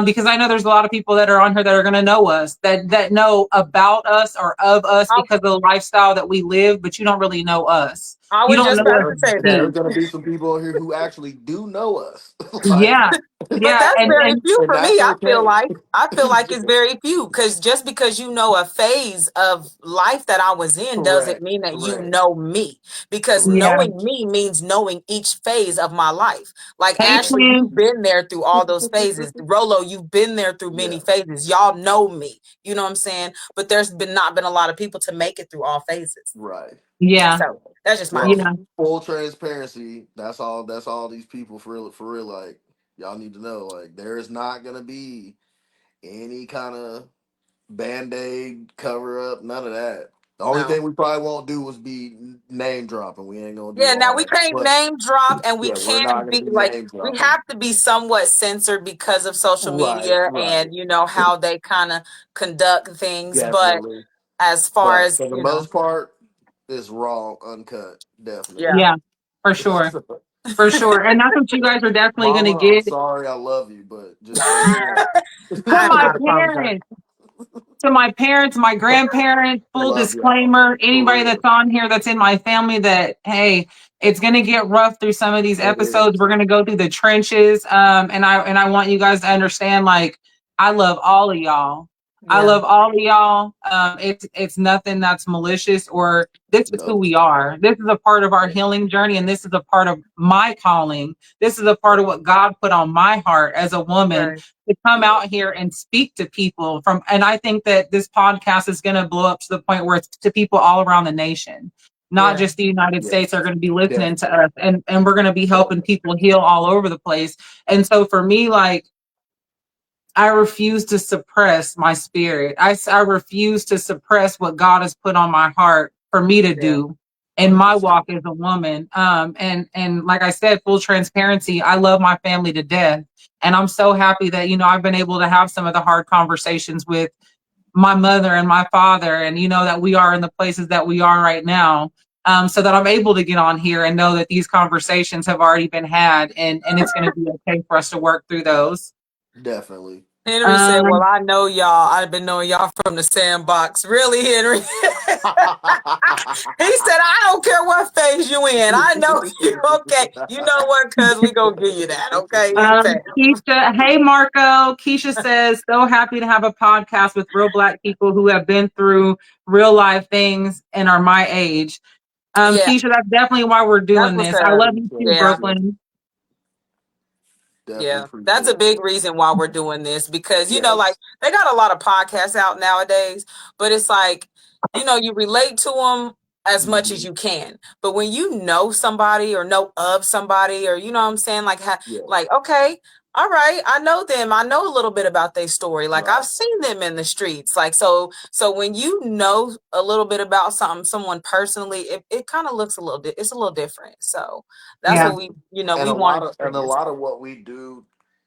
because I know there's a lot of people that are on here that are going to know us, that know about us or of us I, because of the lifestyle that we live, but you don't really know us. I You was don't just know about us to There, say as that. there's me. gonna be some people here who actually do know us. Like, Yeah. But Yeah. that's And, very and few and for that's me. okay. I feel like it's very few because just because you know a phase of life that I was in doesn't Correct. mean that you Correct. know me. Because Correct. yeah. knowing me means knowing each phase of my life. Like Hey, Correct. Ashley, twin. you've been there through all those phases. Rolo, you've been there through many Yeah. phases. Y'all know me. You know what I'm saying? But there's been not been a lot of people to make it through all phases. Right. Yeah. So that's just my Well, Yeah. opinion. full transparency. That's all. That's all these people for real. For real. Like, y'all need to know. Like, there is not gonna be any kind of band-aid cover up. None of that. The only No. thing we probably won't do was be name dropping. We ain't gonna do Yeah, now all we that. can't But name drop and we yeah, we're not can't gonna be be like name we dropping. have to be somewhat censored because of social Right. media Right. and you know how they kind of conduct things. But Definitely. as far But as, for the you know, most part, it's raw, uncut. Definitely. yeah. Yeah. For sure. For sure. And that's what you guys are definitely going to Mama, I'm get. sorry. I love you, but just so you know, To I my not apologize. parents, to my parents, my grandparents, full love y'all disclaimer, for anybody real. that's on here that's in my family that, hey, it's going to get rough through some of these It episodes. is We're going to go through the trenches. And I want you guys to understand, like, I love all of y'all. I Yeah, love all of y'all. It's nothing that's malicious or this is who nope. we are. This is a part of our Yeah. healing journey. And this is a part of my calling. This is a part of what God put on my heart as a woman right. to come Yeah. out here and speak to people from, and I think that this podcast is going to blow up to the point where it's to people all around the nation, not Yeah, just the United Yeah. States are going to be listening to Definitely. us, and we're going to be helping Definitely. people heal all over the place. And so for me, like, I refuse to suppress my spirit. I refuse to suppress what God has put on my heart for me to yeah, do in my 100%. walk as a woman. And like I said, full transparency, I love my family to death. And I'm so happy that, I've been able to have some of the hard conversations with my mother and my father, and, that we are in the places that we are right now. So that I'm able to get on here and know that these conversations have already been had, and it's going to be okay for us to work through those. Definitely. Henry said, well, Um, I know y'all. I've been knowing y'all from the sandbox. Really, Henry? He said, I don't care what phase you in. I know you. Okay. You know what, cuz we gonna give you that. Okay. He said, Keisha, hey Marco. Keisha says, so happy to have a podcast with real Black people who have been through real life things and are my age. yeah, Keisha, that's definitely why we're that's doing what's this. I up. love you too, Appreciate Yeah. you. Brooklyn. Definitely Yeah, that's a appreciate big you. reason why we're doing this because, you know, like Yes. they got a lot of podcasts out nowadays, but it's like, you know, you relate to them as much as Hmm. you can. But when you know somebody or know of somebody or, you know what I'm saying? Like, Yeah. like, okay, all right, I know them. I know a little bit about their story. Like I've Right. seen them in the streets. Like, so when you know a little bit about someone personally, it kind of looks a little, it's a little different. So that's Yeah, what we, you know, And we a lot wanted of to bring and a this. lot of what we do,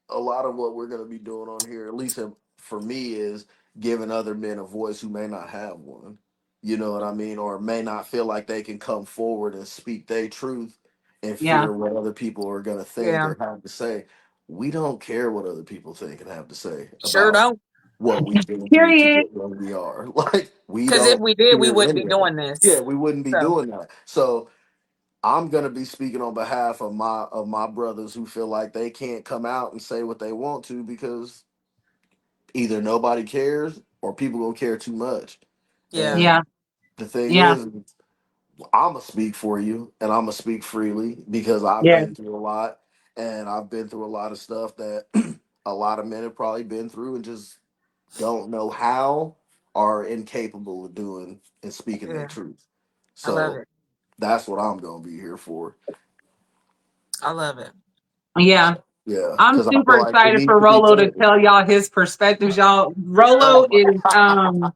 a lot of what we're gonna be doing on here, at least for me, is giving other men a voice who may not have one. You know what I mean? Or may not feel like they can come forward and speak their truth and yeah, fear what other people are gonna think Yeah, or have to say. We don't care what other people think and have to say sure about don't. what we've been through to period. get where we are. Like we Because if don't we did, we fear wouldn't be any of it. doing Yeah, this. we wouldn't be So doing that. So I'm gonna be speaking on behalf of my brothers who feel like they can't come out and say what they want to because either nobody cares or people gonna care too much. yeah, Yeah, And the thing yeah, is, I'm gonna speak for you and I'm gonna speak freely because I've yeah, been through a lot and I've been through a lot of stuff that a lot of men have probably been through and just don't know how or are incapable of doing and speaking their yeah. truth. I love So it. that's what I'm gonna be here for. I love it. yeah. Yeah, I'm because I super feel like it excited needs for to be Rolo to said. tell y'all his perspectives. Y'all, Oh Rolo is my.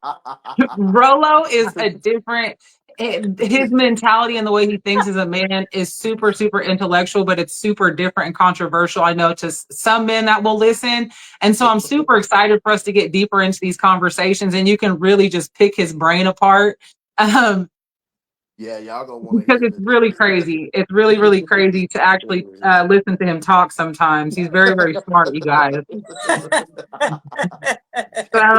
Rolo is a different. his mentality and the way he thinks as a man is super, super intellectual, but it's super different and controversial. I know to some men that will listen. And so I'm super excited for us to get deeper into these conversations and you can really just pick his brain apart. Um, Yeah, y'all gonna want to because hear it's this. really crazy. It's really, really crazy to actually listen to him talk sometimes. He's very, very smart, you guys.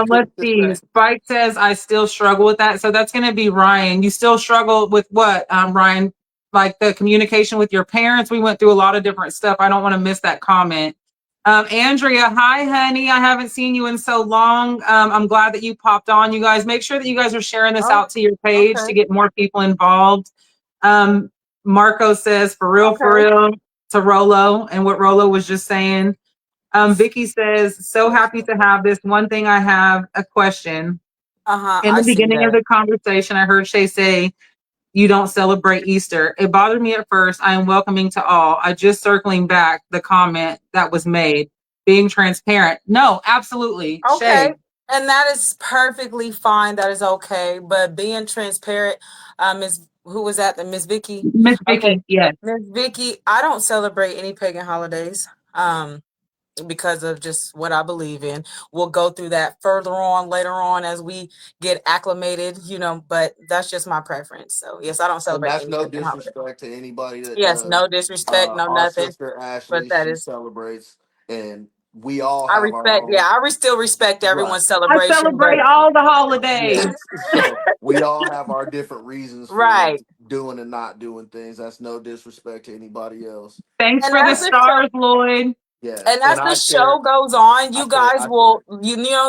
Let's see. Spike says, I still struggle with that. So that's going to be Ryan. You still struggle with what, Ryan? Like the communication with your parents? We went through a lot of different stuff. I don't want to miss that comment. Andrea, hi, honey. I haven't seen you in so long. I'm glad that you popped on. You guys, make sure that you guys are sharing this Oh, out to your page to okay. get more people involved. Marco says, for Okay. real, to Rolo and what Rolo was just saying. Vicky says, so happy to have this. One thing I have a question. Uh-huh. In I the see beginning of that. the conversation, I heard Shay say, you don't celebrate Easter. It bothered me at first. I am welcoming to all. I just circling back the comment that was made, being transparent. No, absolutely. Okay. Shay, And that is perfectly fine. That is okay. But being transparent, Miss who was that? The Miss Vicky. Miss Okay. Vicky, yes. Miss Vicky, I don't celebrate any pagan holidays. Because of just what I believe in. We'll go through that further on later on as we get acclimated, but that's just my preference. So yes, I don't And celebrate that's any no pagan holiday. disrespect to anybody that Yes, does. no disrespect, no Our nothing. sister But Ashley, that she is celebrates, and we all I have our respect, own. yeah, still respect Right. everyone's I celebration, but celebrate all the holidays. Yes. So we all have our different reasons for right. doing and not doing things. That's no disrespect to anybody else. Thanks And for the as the show stars, Lloyd. Yes. and And as the show goes on, I you share, guys I share. will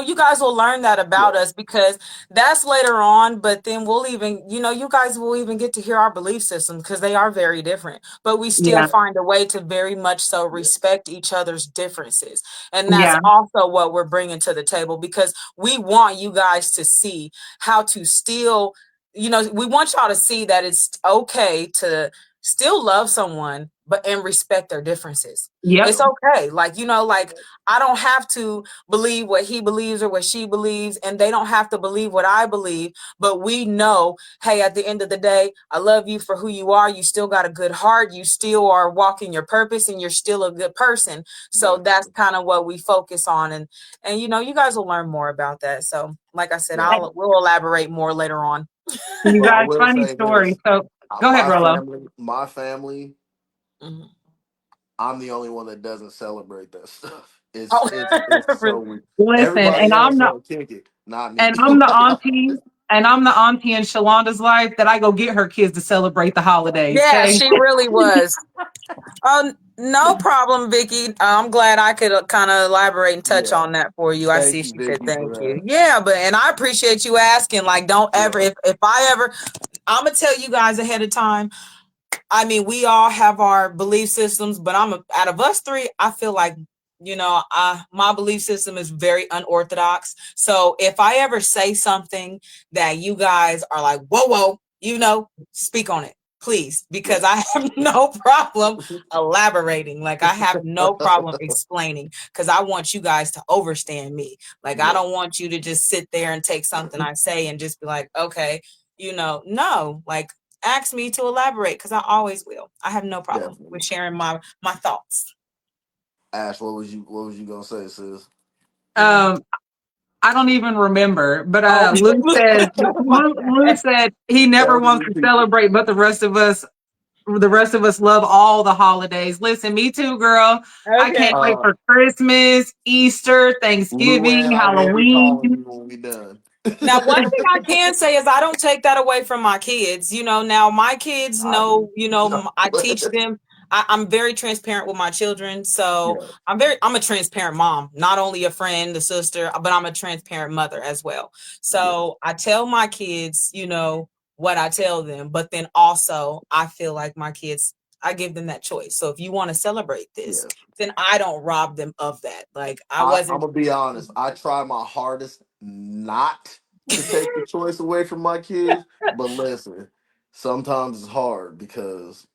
you guys will learn that about Yeah. us because that's later on, but then we'll even, you guys will even get to hear our belief systems because they are very different. But we still Yeah, find a way to very much so Yes. respect each other's differences. And that's yeah, also what we're bringing to the table because we want you guys to see how to still, we want y'all to see that it's okay to still love someone but and respect their differences. yep, It's okay. Like I don't have to believe what he believes or what she believes, and they don't have to believe what I believe. But we know, hey, at the end of the day, I love you for who you are. You still got a good heart. You still are walking your purpose, and you're still a good person. So that's Definitely. kind of what we focus on, and you guys will learn more about that. So, like I said, Definitely. we'll elaborate more later on. you Well, I guys, will funny say story. this. So go ahead, Rolo. My family, Mhm. I'm the only one that doesn't celebrate that stuff. Oh, It's so weird. Listen, Everybody else will kick it, not me. and I'm the auntie, and I'm the auntie in Shalonda's life that I go get her kids to celebrate the holidays. yeah, Okay. she really was. No problem, Vicky. I'm glad I could kind of elaborate and touch Yeah. on that for you. I Thank see you, she said Vicky, for thank you. that. Yeah, and I appreciate you asking. Like, don't ever, Yeah. if I ever, I'm gonna tell you guys ahead of time. I mean, we all have our belief systems, but out of us three, I feel like my belief system is very unorthodox. So if I ever say something that you guys are like, whoa, whoa, speak on it, please, because I have no problem elaborating. Like I have no problem explaining because I want you guys to understand me. Like I Yeah. don't want you to just sit there and take something I say and just be like, okay, no, like ask me to elaborate because I always will. I have no problem with Definitely. sharing my thoughts. Ash, what was you gonna say, sis? Mm. Um, I don't even remember, but Oh, Lou said he never Tell me wants your to people. celebrate, but the rest of us love all the holidays. Listen, me too, girl. I okay. can't wait Uh for Christmas, Easter, Luann, Thanksgiving, I will be Halloween. calling you when we done. Now, one thing I can say is I don't take that away from my kids. Now my kids I do. know, I teach them. I'm very transparent with my children. So Yeah. I'm a transparent mom, not only a friend, a sister, but I'm a transparent mother as well. Yeah. So I tell my kids, what I tell them, but then also I feel like my kids, I give them that choice. So if you want to celebrate this, Yeah. then I don't rob them of that. Like I I'm wasn't. gonna be honest. I try my hardest not to take the choice away from my kids, but listen, sometimes it's hard because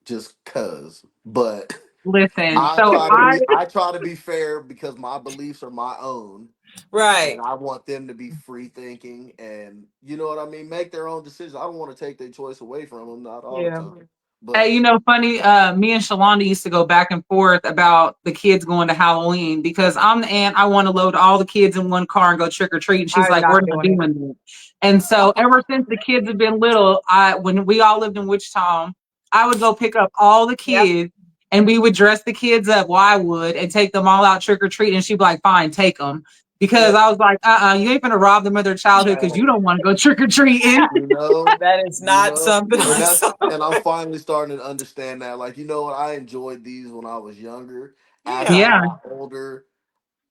just cuz. But Listen, I so try to be I try to be fair because my beliefs are my own, and Right. I want them to be free thinking, and you know what I mean, make their own decisions. I don't want to take their choice away from them, not all the Yeah. time. hey, But funny, me and Shalonda used to go back and forth about the kids going to Halloween because I'm the aunt. I want to load all the kids in one car and go trick or treat. And she's I'm like, we're not not doing it. doing that. And so ever since the kids have been little, when we all lived in Wichita, I would go pick up all the Yep. kids and we would dress the kids up. Well, I would and take them all out trick or treat. And she'd be like, fine, take them. Because Yep. I was like, you ain't gonna rob them of their childhood because you No. don't want to go trick or treating. you know, That is you not know, something and I that's saw. and I'm finally starting to understand that. Like, you know what, I enjoyed these when I was younger. As I Yeah. Yeah, got older,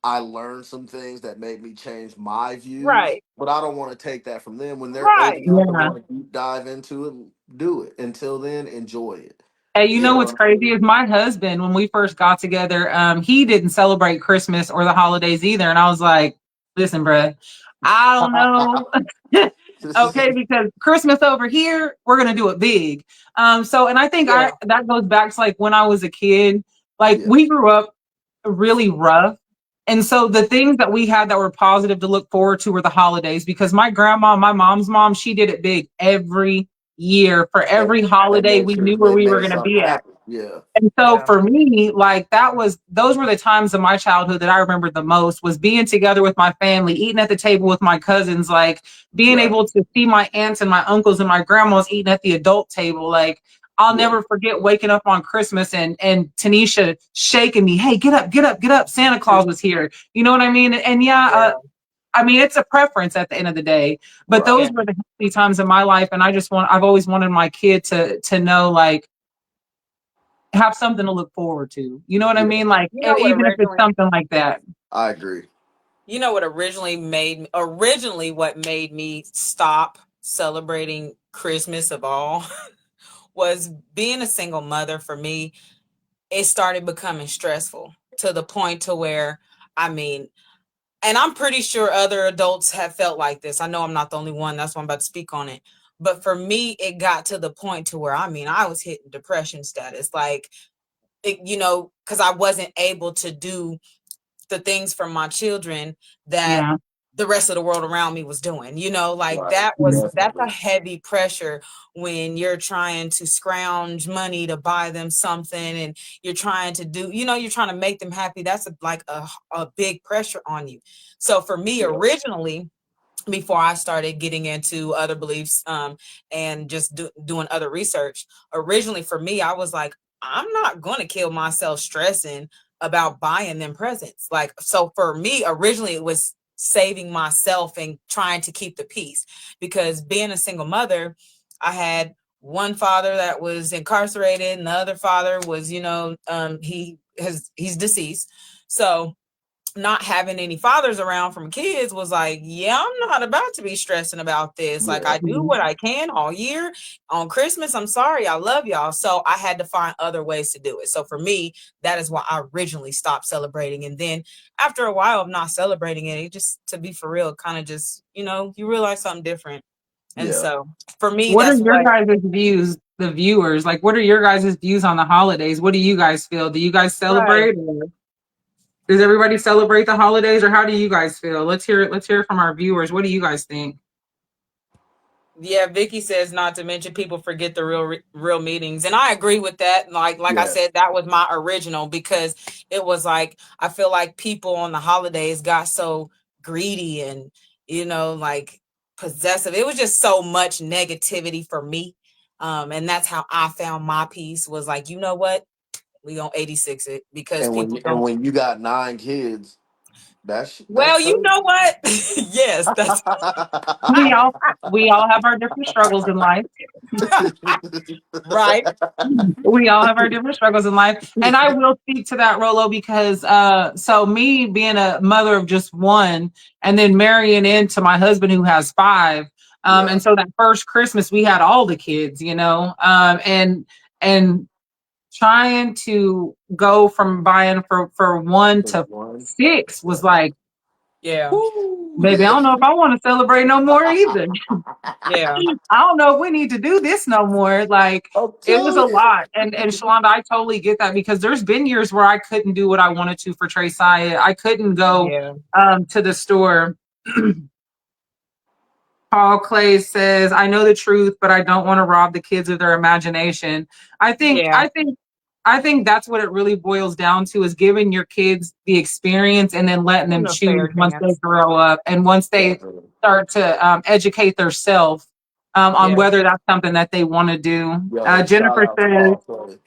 I learned some things that made me change my views, Right. but I don't want to take that from them. When they're old Right. enough and yeah. want to deep dive into it, do it. Until then, enjoy it. Hey, you You know Yeah. what's know? crazy is my husband, when we first got together, he didn't celebrate Christmas or the holidays either. And I was like, listen, bruh, I don't know. Okay, because Christmas over here, we're gonna do it big. And I think Yeah. that goes back to like when I was a kid, like Yeah, we grew up really rough. And so the things that we had that were positive to look forward to were the holidays because my grandma, my mom's mom, she did it big every year for they, every they holiday. made We sure knew where they we were made going to something be at. happen. Yeah, And so Yeah. for me, like those were the times of my childhood that I remember the most was being together with my family, eating at the table with my cousins, like being right. able to see my aunts and my uncles and my grandmas eating at the adult table. Like I'll Yeah, never forget waking up on Christmas and Tanisha shaking me, hey, get up, get up, get up. Santa Claus was here. You know what I mean? And yeah, Yeah. I mean, it's a preference at the end of the day, but right. Yeah. those were the happy times in my life. And I've always wanted my kid to know, like, have something to look forward to. You know what I Yeah, mean? Like, You know what even if it's originally something like that. I agree. you know what originally what made me stop celebrating Christmas of all was being a single mother for me. It started becoming stressful to the point to where I mean, and I'm pretty sure other adults have felt like this. I know I'm not the only one. That's why I'm about to speak on it. But for me, it got to the point to where I was hitting depression status, like because I wasn't able to do the things for my children that Yeah. the rest of the world around me was doing. Like Right, that's a definitely. heavy pressure when you're trying to scrounge money to buy them something and you're trying to you're trying to make them happy. That's a big pressure on you. So for me Yeah, originally, before I started getting into other beliefs and just doing other research. Originally, for me, I was like, I'm not going to kill myself stressing about buying them presents. Like, so for me, originally, it was saving myself and trying to keep the peace because being a single mother, I had one father that was incarcerated and the other father was, he's deceased. So not having any fathers around from kids was like, yeah, I'm not about to be stressing about this. Like, yeah, I do what I can all year. On Christmas, I'm sorry, I love y'all. So I had to find other ways to do it. So for me, that is why I originally stopped celebrating. And then after a while of not celebrating it, it just, to be for real, kind of just, you realize something different. And yeah. so for me, What are that's your what. guys' views, the viewers? Like, what are your guys' views on the holidays? What do you guys feel? Do you guys Right. celebrate? Or does everybody celebrate the holidays, or how do you guys feel? Let's hear it. Let's hear it from our viewers. What do you guys think? Yeah, Vicky says not to mention people forget the real meetings, and I agree with that. Like I Yeah, said, that was my original because it was like I feel like people on the holidays got so greedy and like possessive. It was just so much negativity for me, and that's how I found my peace. Was like, you know what, we gonna 86 it because and people and don't. when you got 9 kids, that's Well, you crazy. know what? Yes, that's We all have our different struggles in life. right. We all have our different struggles in life. And I will speak to that, Rolo, because so me being a mother of just one and then marrying into my husband who has five. Yeah, And so that first Christmas we had all the kids, and trying to go from buying for one just to one. six Yeah, was like Yeah. Woo, Baby, I yeah. don't know if I want to celebrate no more either. Yeah. I don't know if we need to do this no more. Like I'm it was a telling lot. And you. Shalonda, I totally get that because there's been years where I couldn't do what I wanted to for Trey Syatt. I couldn't go Yeah. to the store. Paul Clay says, I know the truth, but I don't want to rob the kids of their imagination. I think Yeah. I think I think that's what it really boils down to is giving your kids the experience and then letting them And a choose fair once they chance. grow up and once they Definitely. start to educate themselves on Yeah. whether that's something that they want to do. Yo, shout Jennifer out to says, Paul Clay.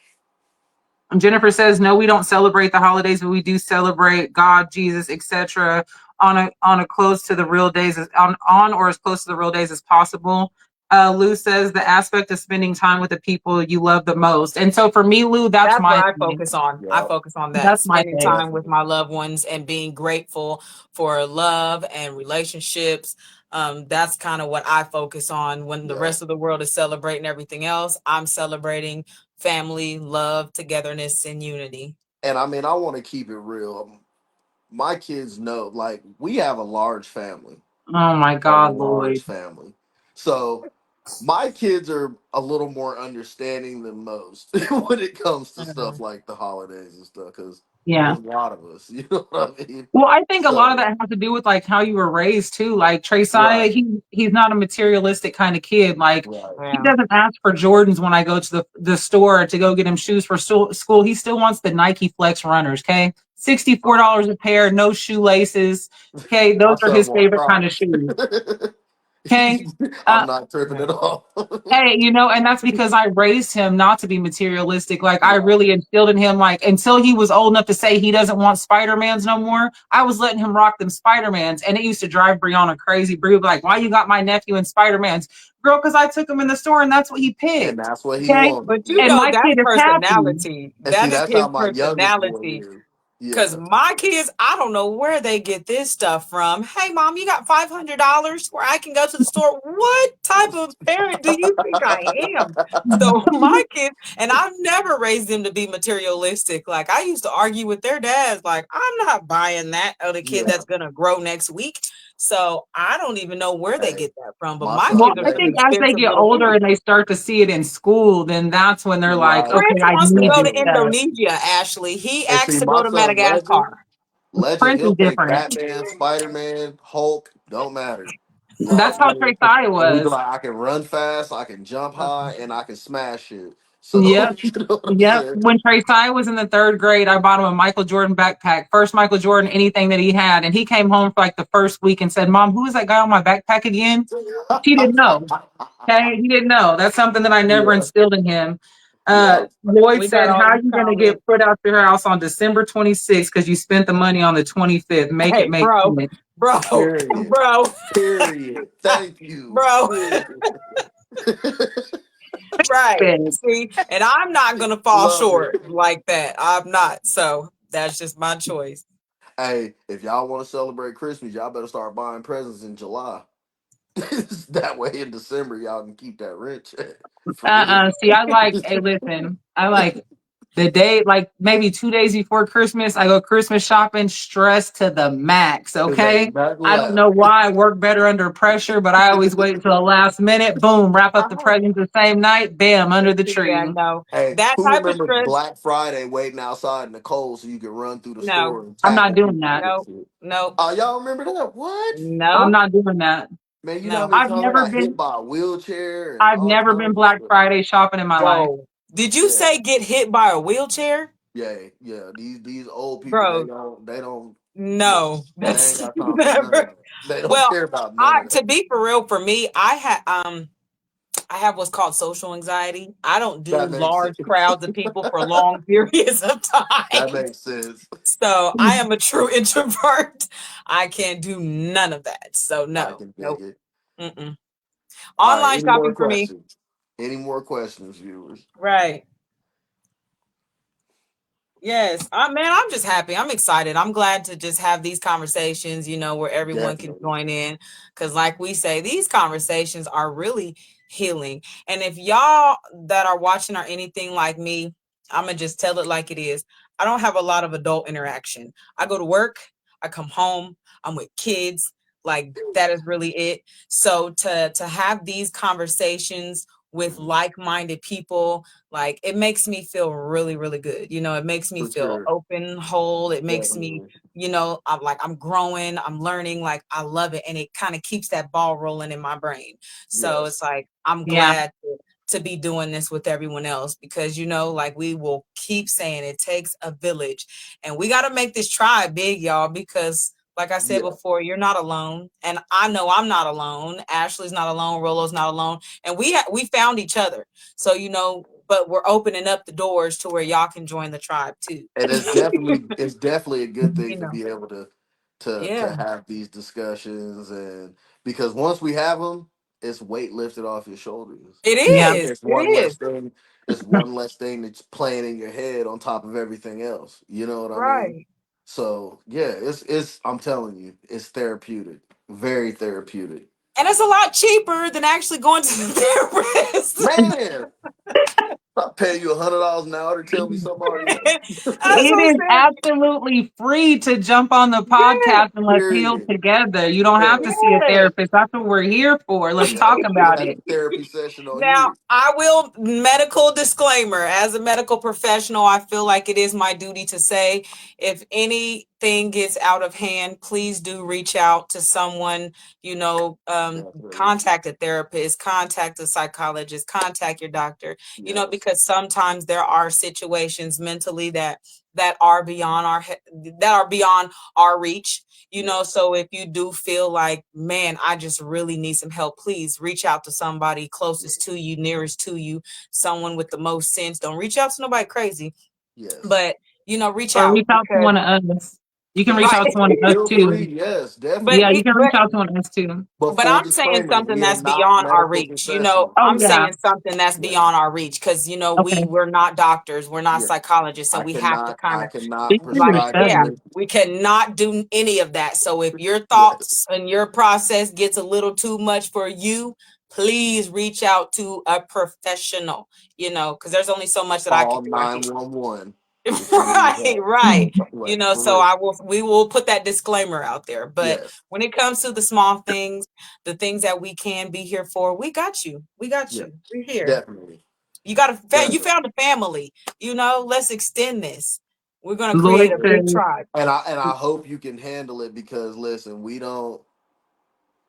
no, we don't celebrate the holidays, but we do celebrate God, Jesus, etc. On a close to the real days as on or as close to the real days as possible. Lou says the aspect of spending time with the people you love the most. And so for me, Lou, that's That's what my I thing. focus on. I Yeah, focus on that, That's my spending thing. time with definitely. my loved ones and being grateful for love and relationships. That's kind of what I focus on. When the Yeah. rest of the world is celebrating everything else, I'm celebrating family, love, togetherness, and unity. And I mean, I want to keep it real. My kids know, like, we have a large family, Oh my a God, large Lloyd. family. So my kids are a little more understanding than most when it comes to stuff Mhm. like the holidays and stuff, because Yeah. there's a lot of us, you know what I mean? Well, I think a lot of So, that has to do with like how you were raised too. Like Trey right, Syatt, he's not a materialistic kind of kid. Like right. he Yeah. doesn't ask for Jordans when I go to the store to go get him shoes for school. He still wants the Nike Flex runners. Okay, $64 a pair, no shoelaces. Okay, those My are son his want favorite kind of Crocs. shoes. Okay, I'm not tripping Yeah. at all. hey, and that's because I raised him not to be materialistic. Like I Right. really instilled in him, like until he was old enough to say he doesn't want Spider-Mans no more, I was letting him rock them Spider-Mans. And it used to drive Brianna crazy. Brie would be like, why you got my nephew in Spider-Mans? Girl, because I took him in the store and that's what he And picked. that's what he Okay. wanted. But you And know, my that's kid is happy. personality. And see, That is that's his how my youngest boy personality. is. Because Yeah. my kids, I don't know where they get this stuff from. Hey, mom, you got $500 where I can go to the store? What type of parent do you think I am? So my kids, and I've never raised them to be materialistic. Like I used to argue with their dads, like, I'm not buying that other kid Yeah. that's going to grow next week. So I don't even know where they Hey, get that from. But my my Well, kids son are I some think made as they expensive get little older kids. and they start to see it in school, then that's when they're like, right. okay, Prince I wants to need go this to Exactly. stuff. Indonesia, Ashley. He And asked see, to go my to son Legend, Madagascar. Legend, Prince is he'll take different. Batman, Spider Man, Hulk, don't matter. That's Like, how Trey Syatt he'd be was. like, I can run fast, I can jump high, and I can smash it. So, Yep. you know what I'm Yep. saying? When Trey Syatt was in the third grade, I bought him a Michael Jordan backpack. First Michael Jordan, anything that he had. And he came home for like the first week and said, Mom, who is that guy on my backpack again? He didn't know. Okay. He didn't know. That's something that I never Yeah, instilled in him. yeah. Lloyd We got said, all how are these you going to get comments. put out your house on December 26th because you spent the money on the 25th? Make it Hey, make bro, sense. bro, Period. bro, Period. Thank you. bro. Period. Right. Spend. See, and I'm not gonna fall Love short it. like that. I'm not. So that's just my choice. Hey, if y'all want to celebrate Christmas, y'all better start buying presents in July. That way in December, y'all can keep that rent check. For real. See, hey, listen, I like the day, like maybe 2 days before Christmas, I go Christmas shopping, stressed to the max. Because ain't Okay. nothing I don't left. know why I work better under pressure, but I always wait until the last minute. Boom, wrap up the presents the same night. Bam, under the Yeah, tree. no. Hey, That who type of remembers stress, Black Friday waiting outside in the cold so you could run through the no, store and I'm not tackle doing people that. and no, shit? no, Oh, y'all remember that? What? I'm no, not doing that. Man, you know how no. many I've times I never got hit been, by a wheelchair and I've all never been kinds of Black stuff? Friday shopping in my life. Whoa. Did you Yeah, say get hit by a wheelchair? yeah, yeah. These old people, Bro, they don't, yeah, no. they ain't That's got time for none of never. that. They don't Well, care about none I of to that. be for real, for me, I have what's called social anxiety. I don't do That makes large sense. crowds of people for long periods of That time. makes sense. So I am a true introvert. I can't do none of that. So I no, can dig nope. it. Mm-mm. All right, Online any more shopping for me. questions? Any more questions, viewers? Right. Yes. Man, I'm just happy. I'm excited. I'm glad to just have these conversations, where everyone can Definitely. join in. Because, like we say, these conversations are really healing. And if y'all that are watching are anything like me, I'm going to just tell it like it is. I don't have a lot of adult interaction. I go to work, I come home, I'm with kids. Like that is really it. So to have these conversations with like-minded people, like it makes me feel really, really good. You know, it makes me For feel sure. open, whole. It makes me, Definitely. you know, I'm growing, I'm learning, like I love it. And it kind of keeps that ball rolling in my brain. So it's Yes. like I'm Yeah. glad to be doing this with everyone else, because you know, like we will keep saying it takes a village, and we got to make this tribe big, y'all, because like I said Yeah. before, you're not alone, and I know I'm not alone. Ashley's not alone, Rolo's not alone, and we found each other. So you know, but we're opening up the doors to where y'all can join the tribe too. And it's definitely a good thing You to know, be able to yeah, have these discussions, and because once we have them, it's weight lifted off your shoulders. it Yeah. is. It's It one less is. thing. It's one less thing that's playing in your head on top of everything else. You know what I mean? Right. So yeah, it's. I'm telling you, it's therapeutic. Very therapeutic. And it's a lot cheaper than actually going to the therapist. Man, I'll pay you $100 an hour to tell me something I already know. That's It what I'm is saying. absolutely free to jump on the Yes, podcast and let's heal Period. together. You don't have to Yes. see a yes. therapist. That's what we're here for. Let's talk Yep. We about had it. a therapy session on Now, you. I will, medical disclaimer, as a medical professional, I feel like it is my duty to say if anything gets out of hand, please do reach out to someone, you know, Definitely. contact a therapist, contact a psychologist, contact your doctor, you know, Yes. because sometimes there are situations mentally that are beyond that are beyond our reach, you know. Yes. So if you do feel like, man, I just really need some help, please reach out to somebody closest to you, nearest to you, someone with the most sense. Don't reach out to nobody crazy, Yes. but you know, reach Or out reach out to because one of us. You can reach Yes. right. out to one of us Feel free. too. Yes, but Yeah, definitely. you can reach out to one of us too. But but full I'm saying disclaimer, something we are that's not beyond our medical reach. You know, Oh I'm professionals. yeah. saying something that's Yes. beyond our reach because you know Okay. we're not doctors, we're not Yeah. psychologists, so I we have to cannot kind I of cannot Speak for like, prescribe yourself. yeah, you. we cannot do any of that. So if your Yes. thoughts and your process gets a little too much for you, please reach out to a professional, you know, because there's only so much that I can Call do. I can 911 if you need right, help. right. You Like know, for so real. we will put that disclaimer out there. But Yes. when it comes to the small things, the things that we can be here for, we got you. We got Yeah. you. We're here. Definitely. You got you Definitely. found a family. You know, let's extend this. We're gonna create Lloyd a Definitely. big said, tribe. And I hope you can handle it because listen, we don't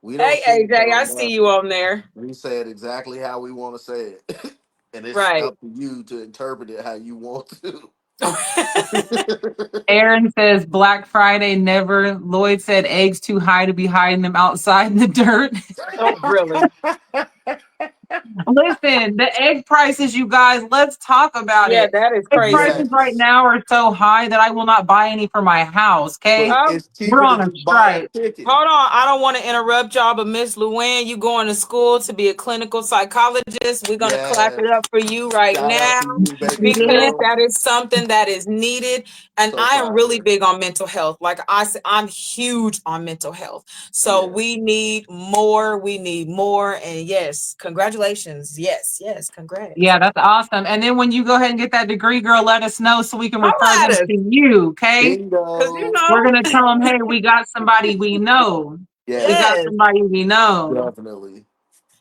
Hey AJ, I sugarcoat see you nothing. on there. We say it exactly how we want to say it. And it's Right. up to you to interpret it how you want to. Aaron says Black Friday never. Lloyd said eggs too high to be hiding them outside in the dirt. Oh, really? Listen, the egg prices, you guys, let's talk about Yeah, it. that is Egg crazy. prices right Yes. now are so high that I will not buy any for my house, okay? Look, Um, it's We're cheaper to on a just buy a strike. ticket. Hold on, I don't want to interrupt y'all, but Miss Luann, you going to school to be a clinical psychologist. We're gonna clap it Yes. up for you right Shout out now to you, baby because girl. that is something that is needed. And So I am proud of really her. big on mental health. Like I said, I'm huge on mental health. So Yeah. we need more. We need more. And yes, congratulations. Yes, yes, congrats. Yeah, that's awesome. And then when you go ahead and get that degree, girl, let us know so we can refer Holla at them us, to you, okay? cause you Bingo. We're know, gonna tell them, hey, we got somebody we know. We Yes. got yes. somebody we know. Definitely.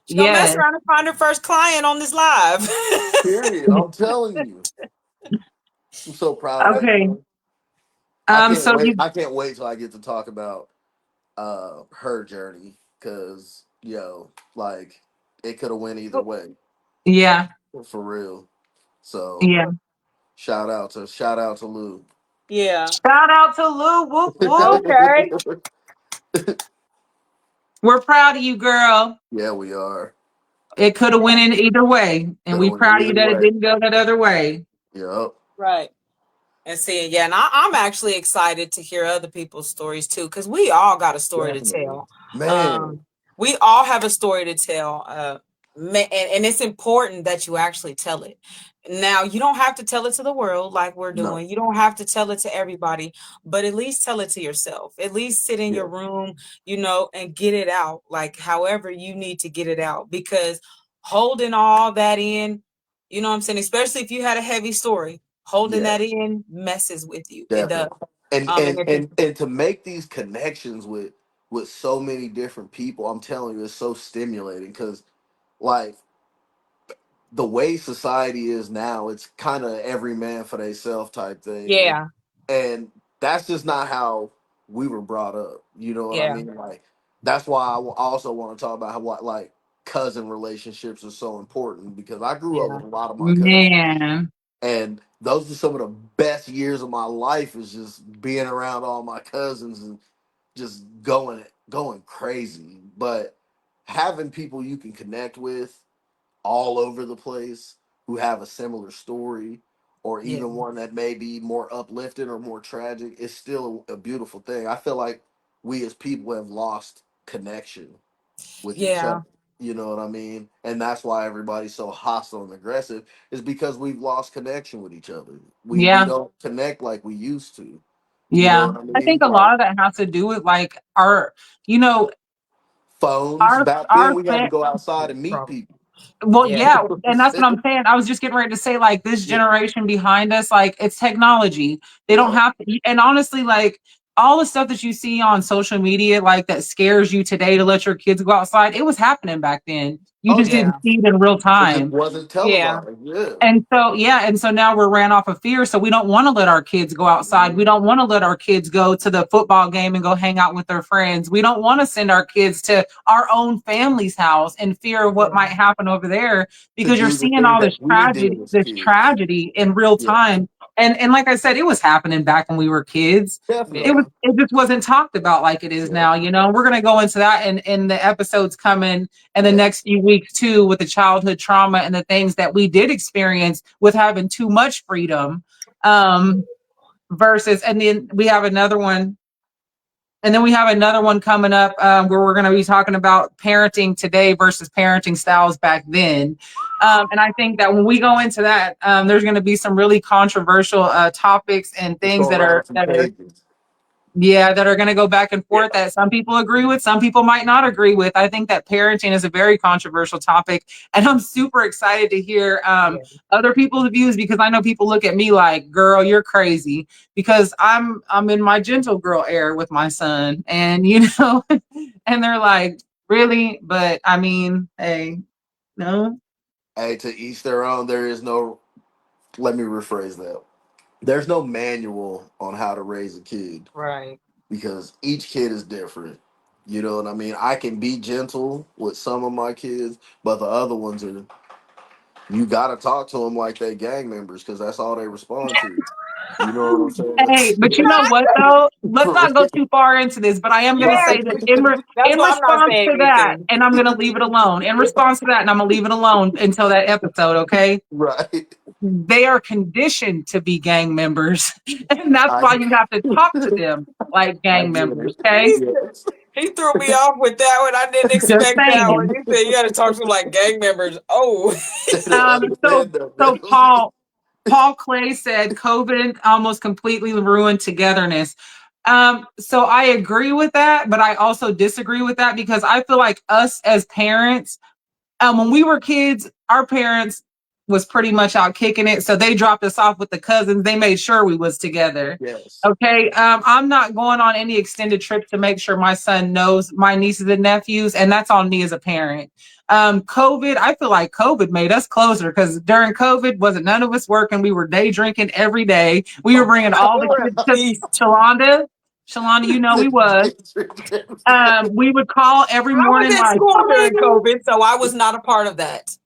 She's gonna mess Yes. around and find her first client on this live. Period. I'm telling you. I'm so proud of that Okay. girl. I can't So wait. you I can't wait till I get to talk about her journey. Cause like it could have went either way. yeah, For real. So yeah. shout out to Lou. Yeah. Shout out to Lou. Whoop whoop. Okay. We're proud of you, girl. Yeah, we are. It could have went in either way, and Could have we went proud of you either that it way. didn't go that other way. Yep. Right. And see, yeah, and I'm actually excited to hear other people's stories too, because we all got a story to Definitely. tell. Man. Um, we all have a story to tell. And it's important that you actually tell it. Now, you don't have to tell it to the world like we're No. doing. You don't have to tell it to everybody, but at least tell it to yourself. At least sit in Yeah. your room, you know, and get it out, like however you need to get it out. Because holding all that in, you know what I'm saying, especially if you had a heavy story, holding that Yes. in messes with you. It does. Definitely. And to make these connections with so many different people, I'm telling you, it's so stimulating because like the way society is now, it's kind of every man for themselves type thing, Yeah. and that's just not how we were brought up. You know what I Yeah. mean? Like that's why I also want to talk about how what like cousin relationships are so important because I grew up Yeah. with a lot of my cousins, Man. and those are some of the best years of my life. Is just being around all my cousins and just going crazy. But having people you can connect with all over the place who have a similar story or Yeah. even one that may be more uplifting or more tragic, it's still a beautiful thing. I feel like we as people have lost connection with each Yeah. other. You know what I mean? And that's why everybody's so hostile and aggressive, is because we've lost connection with each other. We Yeah. don't connect like we used to. You know Yeah. what I I mean? think a Like lot of that has to do with like our, you know, phones. our Back then our we had to fa- go outside and meet Problem. people. well, Yeah. yeah, and that's what I'm saying. I was just getting ready to say, like, this Yeah. generation behind us, like, it's technology. They don't Yeah. have to, and honestly, like, all the stuff that you see on social media, like, that scares you today to let your kids go outside, it was happening back then. You Oh just yeah. didn't Yeah. see it in real Because it time. wasn't Yeah. televised. Yeah. And so, yeah, and so now we're ran off of fear. So we don't want to let our kids go outside. We Mhm. don't want to let our kids go to the football game and go hang out with their friends. We don't want to send our kids to our own family's house in fear of what Yeah. might happen over there To because you're do the seeing things all that we did as this kids. tragedy in real Yeah. time. And like I said, it was happening back when we were kids. Definitely. It just wasn't talked about like it is Yeah. now. You know, we're gonna go into that in the episodes coming in the Yeah. next few weeks too, with the childhood trauma and the things that we did experience with having too much freedom. Versus, and then we have another one. And then we have another one coming up where we're going to be talking about parenting today versus parenting styles back then. And I think that when we go into that, there's going to be some really controversial topics and It's things gonna that run are some pages. yeah, that are going to go back and forth that some people agree with, some people might not agree with. I think that parenting is a very controversial topic, and I'm super excited to hear Yeah. other people's views because I know people look at me like, "Girl, you're crazy," because I'm in my gentle girl era with my son, and you know, and they're like, "Really?" But I mean, hey, no, Hey, to each their own. There is no. Let me rephrase that. There's no manual on how to raise a kid Right. because each kid is different. You know what I mean? I can be gentle with some of my kids, but the other ones are you got to talk to them like they gang members because that's all they respond to. You know what I'm hey, but you know saying? what though? Let's For not go real. too far into this, but I am going to Yeah. say that That's in why I'm not response saying to that, anything. and I'm going to leave it alone. In response to that, and I'm going to leave it alone until that episode, okay? Right. They are conditioned to be gang members, and that's I why you have to talk to them like I gang get members, it. okay? Yes. He threw me off with that one. I didn't Just expect that one. saying. He said you got to talk to like gang members. Oh. They don't So understand so that. Paul Clay said COVID almost completely ruined togetherness. So I agree with that, but I also disagree with that because I feel like us as parents, when we were kids, our parents was pretty much out kicking it. So they dropped us off with the cousins. They made sure we was together. Yes. Okay. I'm not going on any extended trips to make sure my son knows my nieces and nephews, and that's on me as a parent. COVID, I feel like COVID made us closer because during COVID, wasn't none of us working. We were day drinking every day. We were Oh bringing my all We the were kids at to peace. Shalonda. Shalonda, you know we was. We would call every I was morning in like, school "Hey, during COVID, so I was not a part of that.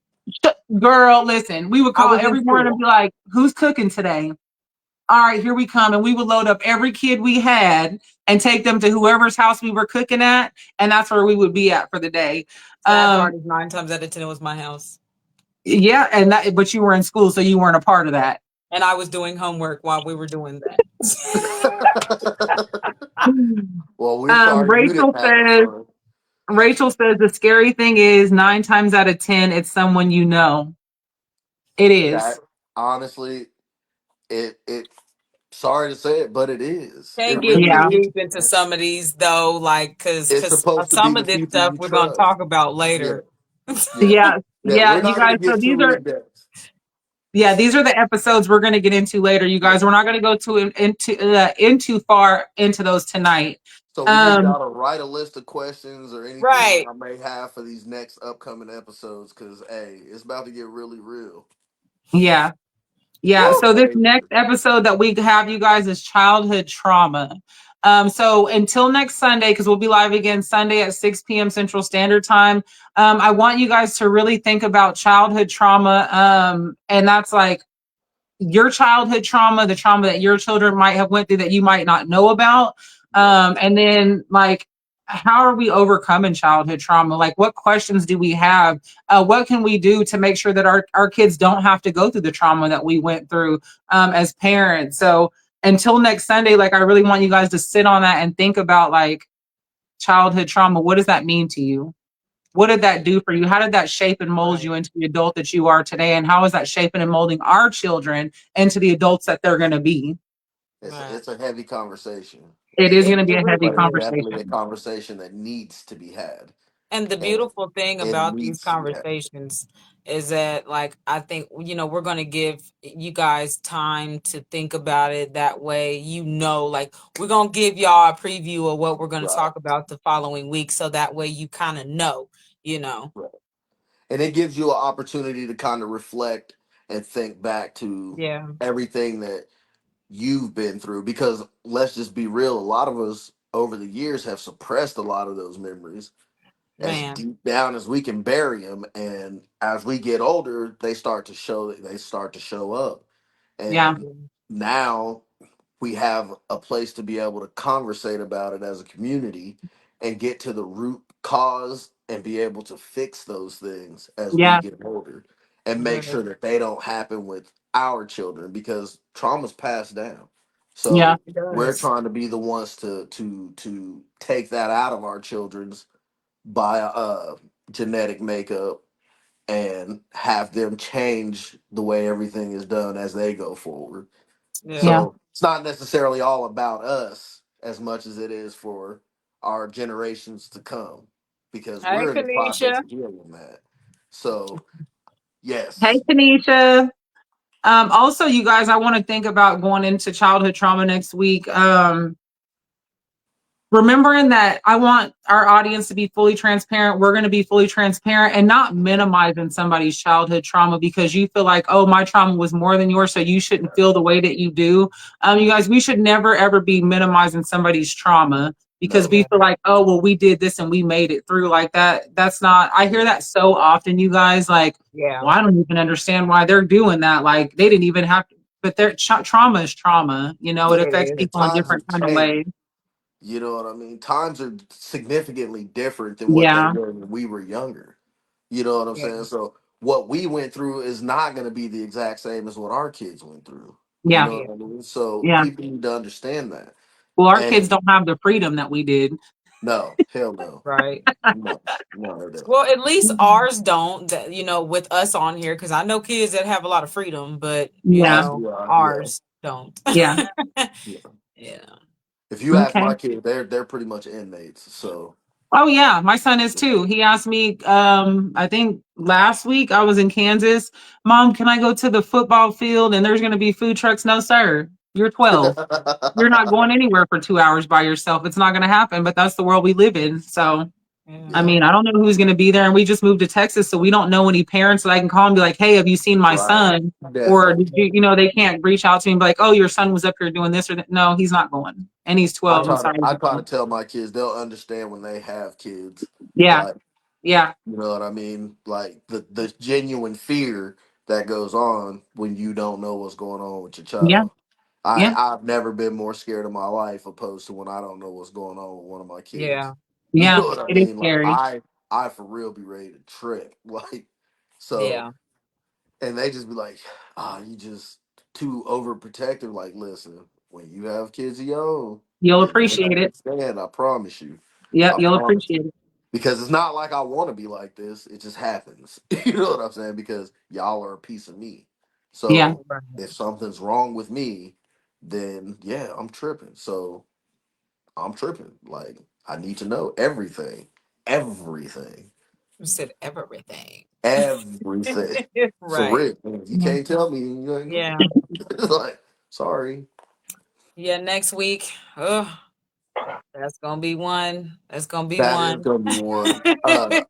girl, listen, we would I call was in every morning and school. be like, who's cooking today? All right, here we come. And we would load up every kid we had and take them to whoever's house we were cooking at. And that's where we would be at for the day. Sad Um, part is 9 times out of 10 it was my house. yeah, and that, but you were in school, so you weren't a part of that. And I was doing homework while we were doing that. Well, we're sorry you didn't have the fun. Rachel says the scary thing is 9 times out of 10, it's someone you know. It That is. honestly, it. Sorry to say it, but it is. It Can't get really too Yeah. is. deep into some of these though, like It's because supposed to be some the of this people stuff you we're gonna trust. talk about Yeah, later. yeah, Yeah. yeah. Yeah. We're You not gonna guys, so get these too are in depth. Yeah, these are the episodes we're going to get into later, you guys. We're not going to go into far into those tonight. So we need Um, y'all to write a list of questions or anything Right. y'all may have for these next upcoming episodes, because hey, it's about to get really real. yeah. Yeah, Woo. so this Hey, next episode that we have, you guys, is childhood trauma. So until next Sunday, because we'll be live again Sunday at 6 p.m. Central Standard Time. I want you guys to really think about childhood trauma. And that's like your childhood trauma, the trauma that your children might have went through that you might not know about. right, And then like how are we overcoming childhood trauma? Like what questions do we have? What can we do to make sure that our kids don't have to go through the trauma that we went through as parents? So until next Sunday, like I really want you guys to sit on that and think about like childhood trauma. What does that mean to you? What did that do for you? How did that shape and mold Right. you into the adult that you are today? And how is that shaping and molding our children into the adults that they're going to be? Right. it's a heavy conversation, It is It, going to be it a heavy but really it's is. definitely a conversation. conversation that needs to be had, And the and beautiful thing it about these needs to be had. conversations is that, like, I think, we're going to give you guys time to think about it. That way, like, we're going to give y'all a preview of what we're going to Right, talk about the following week. So that way you kind of you know. right, and it gives you an opportunity to kind of reflect and think back to Yeah, everything that you've been through, because let's just be real, a lot of us over the years have suppressed a lot of those memories as man. deep down as we can bury them, and as we get older they start to show up, Yeah. and now we have a place to be able to conversate about it as a community and get to the root cause and be able to fix those things as we Yeah. get older and make Right. sure that they don't happen with our children, because trauma's passed down. Yeah. So It we're does. trying to be the ones to take that out of our children's by genetic makeup and have them change the way everything is done as they go forward. Yeah. Yeah. So it's not necessarily all about us as much as it is for our generations to come, because Hey, we're in the process Kanisha. of healing that. So Hey, yes, Tanisha. Also, you guys, I want to think about going into childhood trauma next week. Remembering that I want our audience to be fully transparent. We're going to be fully transparent and not minimizing somebody's childhood trauma because you feel like, oh, my trauma was more than yours, so you shouldn't feel the way that you do. You guys, we should never ever be minimizing somebody's trauma because no, we Yeah. feel like, oh, well, we did this and we made it through like that. That's not, I hear that so often, you guys, like, Yeah. well, I don't even understand why they're doing that. Like, they didn't even have to, but their trauma is trauma. You know, it yeah. It affects is. And people in times different have kind of changed. ways. You know what I mean? Times are significantly different than what they Yeah. were when we were younger. You know what I'm Yeah. saying? So what we went through is not going to be the exact same as what our kids went through. You Yeah. know Yeah. what I mean? So Yeah. people need to understand that. Well, our kids And don't have the freedom that we did. no, hell no, Right. no, no, they don't. Well, at least ours don't, with us on here, because I know kids that have a lot of freedom, but, Yeah. Yes, we are. Yeah, ours don't. Yeah. yeah. Yeah. If you ask Okay. my kid, they're pretty much inmates. So Oh yeah, my son is too. He asked me, I think last week I was in Kansas. Mom, can I go to the football field and there's gonna be food trucks? No, sir. You're 12. You're not going anywhere for 2 hours by yourself. It's not gonna happen, but that's the world we live in. So I Yeah. yeah, mean, I don't know who's going to be there. And we just moved to Texas, so we don't know any parents that I can call and be like, hey, have you seen my right, son? Or definitely. did you, they can't reach out to me and be like, oh, your son was up here doing this or that. No, he's not going. And he's 12. I'm sorry. I try to tell my kids, they'll understand when they have kids. Yeah. Like, Yeah. you know what I mean? Like the genuine fear that goes on when you don't know what's going on with your Yeah. child. Yeah. I've never been more scared in my life opposed to when I don't know what's going on with one of my kids. Yeah. You Yeah. know what I It is mean? Like scary. I for real be ready to trip. Like so, Yeah. and they just be like, "Ah, you just too overprotective." Like, listen, when you have kids of your own, You'll you're gonna appreciate it. understand. I promise you. Yep. I You'll promise appreciate you. it. Because it's not like I want to be like this. It just happens. You know what I'm saying? Because y'all are a piece of me. Yeah. So Right. if something's wrong with me, then yeah, I'm tripping. So I'm tripping. Like I need to know everything, everything. You said everything. Everything. For Right. real. You can't tell me you ain't know. Yeah. Like, sorry. Yeah. Next week. Oh, that's gonna be one. That's gonna be That is one. gonna be one. I'd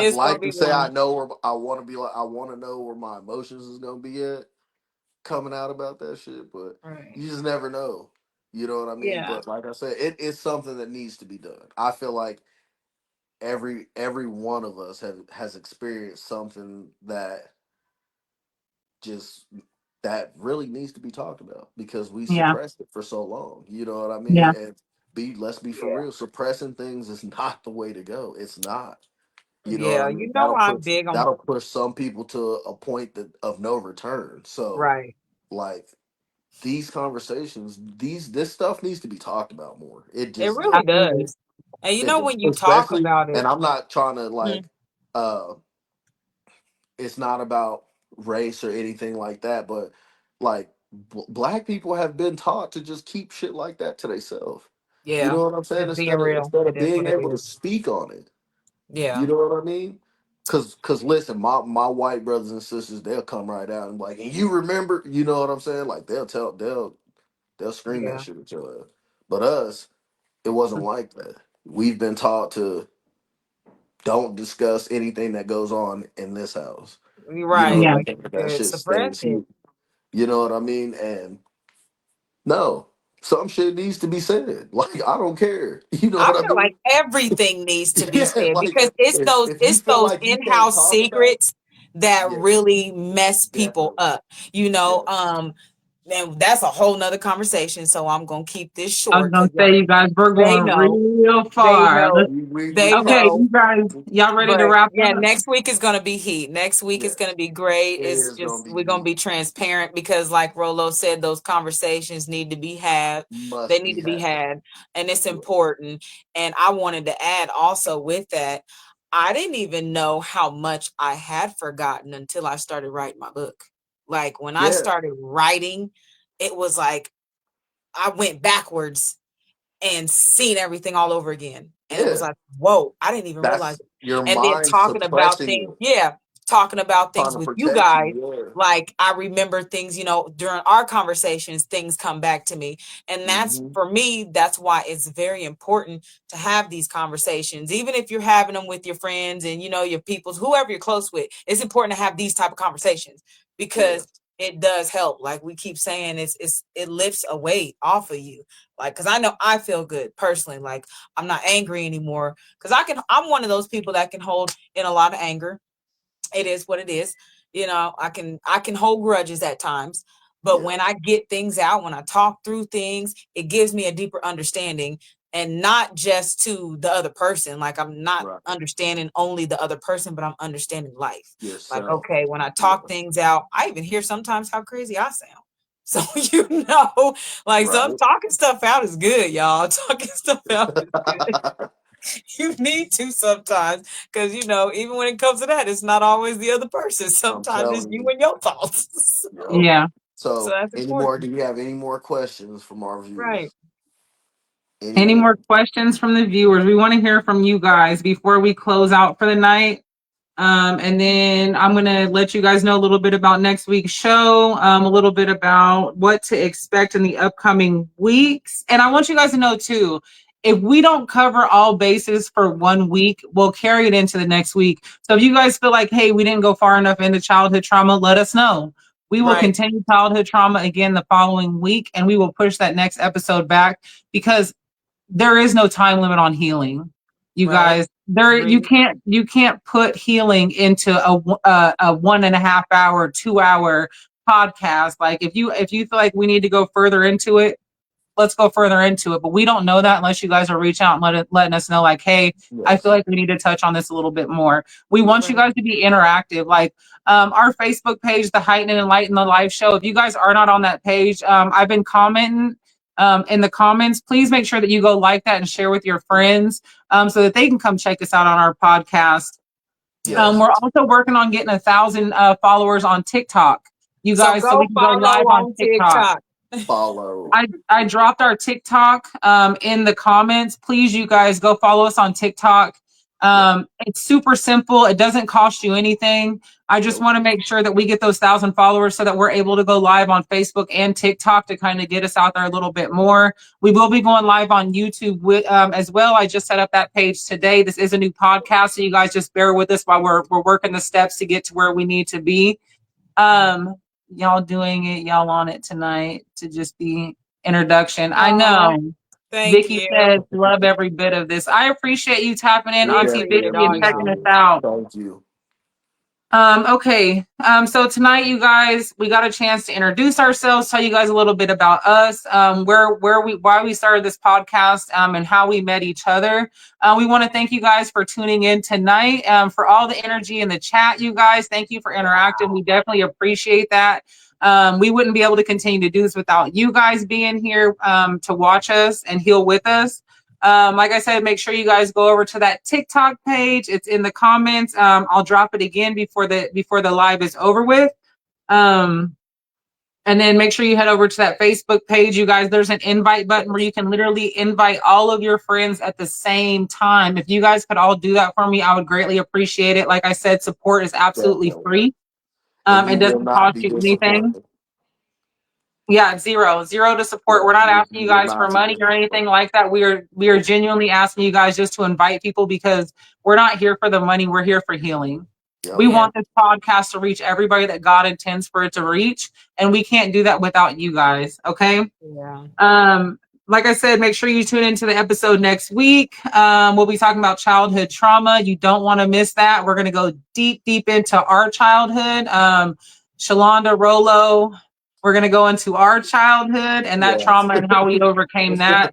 It's gonna like to be say I one. know where I want to be. Like, I want to know where my emotions is gonna be at coming out about that shit, but Right. you just never know. You know what I mean? Yeah. But like I said, it is something that needs to be done. I feel like every one of us has experienced something just that really needs to be talked about because we Yeah. suppressed it for so long. You know what I mean? Yeah. And let's be for Yeah. real. Suppressing things is not the way to go. It's not. You know what Yeah. I You mean? know I'm big on. That'll push some people to a point of no return. So Right. like these conversations, this stuff needs to be talked about more. It It just really does. Absolutely. does. And you It know does. when you talk Especially, about and it. I'm not trying to Mhm. uh it's not about race or anything like that, but like black people have been taught to just keep shit like that to themselves. You Yeah. know what I'm saying? Just being real. Instead It of is being what it able to is. speak on it. You Yeah. know what I mean? Cause listen, my white brothers and sisters, they'll come right out and be like, and you remember, you know what I'm saying? Like they'll scream that Yeah. shit at your ass. But us, it wasn't like that. We've been taught to don't discuss anything that goes on in this house. You're You know, right. Yeah. Like you that said, shit suppress stays it. here. You know what I mean? And no, some shit needs to be said. Like I don't care. You know I what I feel like mean? everything needs to be Yeah, said like because it's those if you it's feel those like you can't in-house talk about it, secrets that yeah, really mess people definitely. up, you know. Yeah. And that's a whole nother conversation. So I'm gonna keep this I was short gonna because say, you guys, we're they going know, real they far. know, We they Okay, talk know. you guys, y'all ready to But wrap yeah, up? next week is gonna be heat. Next week is gonna yes. be great. It It's is gonna just be we're gonna heat. be transparent because, like Rolo said, those conversations need to be had. They Must need be to be had. had, and it's Yeah. important. And I wanted to add also with that, I didn't even know how much I had forgotten until I started writing my book. Like when I Yeah. started writing, it was like I went backwards and seen everything all over again. And it was Yeah. like, whoa, I didn't even realize That's it. your And then mind talking about suppressing things, it, yeah, talking about trying things to with you protect guys. you. Like I remember things, you know, during our conversations, things come back to me. And Yeah. that's for me, that's why it's very important to have these conversations. Even if you're having them with your friends and you know your peoples, whoever you're close with, it's important to have these type of conversations Yeah. because it does help. Like we keep saying, it lifts a weight off of you. Like, cause I know I feel good personally. Like I'm not angry anymore. Cause I'm one of those people that can hold in a lot of anger. It is what it is. You know, I can hold grudges at times. But Yeah. when I get things out, when I talk through things, it gives me a deeper understanding and not just to the other person. Like I'm not Right. understanding only the other person, but I'm understanding life. Like, Yourself. okay, when I Yeah. talk things out, I even hear sometimes how crazy I sound. So you know, like some Right. talking stuff out is good, y'all. Talking stuff out is good. You need to sometimes because you know even when it comes to that it's not always the other person, I'm sometimes it's telling you you. and your thoughts. Yo. Yeah. So So, that's any more? important, Do you have any more questions from our right? viewers? Any Any more? more questions from the viewers? We want to hear from you guys before we close out for the night. And then I'm going to let you guys know a little bit about next week's show, a little bit about what to expect in the upcoming weeks. And I want you guys to know, too, if we don't cover all bases for 1 week, we'll carry it into the next week. So if you guys feel like, hey, we didn't go far enough into childhood trauma, let us know. We will Right, continue childhood trauma again the following week, and we will push that next episode back because there is no time limit on healing. You right. guys, there Agreed. you can't put healing into a 1.5 hour, 2 hour podcast. Like if you feel like we need to go further into it, let's go further into it. But we don't know that unless you guys are reaching out and letting us know, like, hey, I feel Yes. like we need to touch on this a little bit more. We want you Yes. Right. guys to be interactive. Like our Facebook page, the Heightened and Enlightened the live show. If you guys are not on that page, I've been commenting in the comments. Please make sure that you go like that and share with your friends so that they can come check us out on our podcast. Yes. We're also working on getting 1,000 followers on TikTok, you So guys, so we go can go follow live on on TikTok. TikTok. Follow. I dropped our TikTok in the comments. Please, you guys, go follow us on TikTok. It's super simple. It doesn't cost you anything. I just want to make sure that we get those 1,000 followers so that we're able to go live on Facebook and TikTok to kind of get us out there a little bit more. We will be going live on YouTube as well. I just set up that page today. This is a new podcast, so you guys just bear with us while we're working the steps to get to where we need to be. Y'all doing it. Y'all on it tonight to just be introduction. I know. Thank Vicky you. says, love every bit of this. I appreciate you tapping in, We Auntie Vicky, definitely and checking us appreciate it. out. Thank you. Okay. So tonight, you guys, we got a chance to introduce ourselves, tell you guys a little bit about us, why we started this podcast, and how we met each other. We want to thank you guys for tuning in tonight, for all the energy in the chat, you guys. Thank you for interacting. We definitely appreciate that. We wouldn't be able to continue to do this without you guys being here, to watch us and heal with us. Like I said, make sure you guys go over to that TikTok page. It's in the comments. I'll drop it again before the live is over with. And then make sure you head over to that Facebook page. You guys, there's an invite button where you can literally invite all of your friends at the same time. If you guys could all do that for me, I would greatly appreciate it. Like I said, support is absolutely free. And It you will doesn't not cost be you anything. disappointed. Yeah, zero to support. Yeah, We're not asking you you will guys for not be money or anything disappointed. like that. We are genuinely asking you guys just to invite people because we're not here for the money. We're here for healing. Yep. We want this podcast to reach everybody that God intends for it to reach, and we can't do that without you guys. Okay. Yeah. Like I said, make sure you tune into the episode next week. We'll be talking about childhood trauma. You don't want to miss that. We're going to go deep into our childhood. Shalonda, Rolo, we're going to go into our childhood and that Yes. trauma and how we overcame that.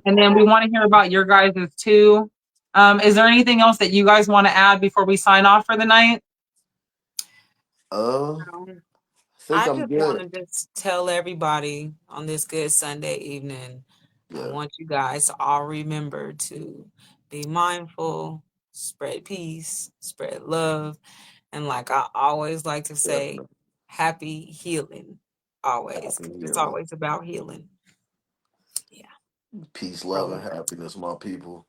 And then we want to hear about your guys' too. Is there anything else that you guys want to add before we sign off for the night? I think I I'm just want good. to just tell everybody on this good Sunday evening, I Yeah. want you guys to all remember to be mindful, spread peace, spread love, and like I always like to say, Definitely. happy healing. Always. Happy It's healing. always about healing. Yeah. Peace, love, and happiness, my people.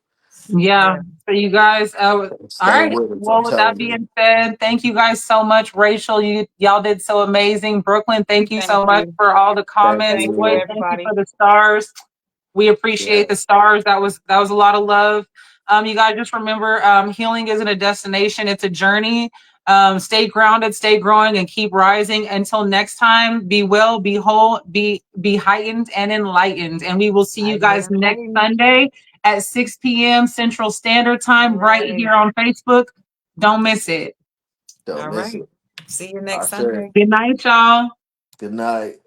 Yeah. So you guys, all Stay right. with us. I'm Well, with that telling you. being said, thank you guys so much. Rachel, y'all did so amazing. Brooklyn, thank you Thank so much you. for all the Thank comments. Thank you, Boys, you. thank you everybody. for the stars. We appreciate the Yes. stars. That was a lot of love. You guys just remember, healing isn't a destination; it's a journey. Stay grounded, stay growing, and keep rising. Until next time, be well, be whole, be heightened and enlightened. And we will see you guys next Sunday at 6 p.m. Central Standard Time, right here on Facebook. Don't miss it. Don't All miss right. it. See you I next said, Sunday. Good night, y'all. good night.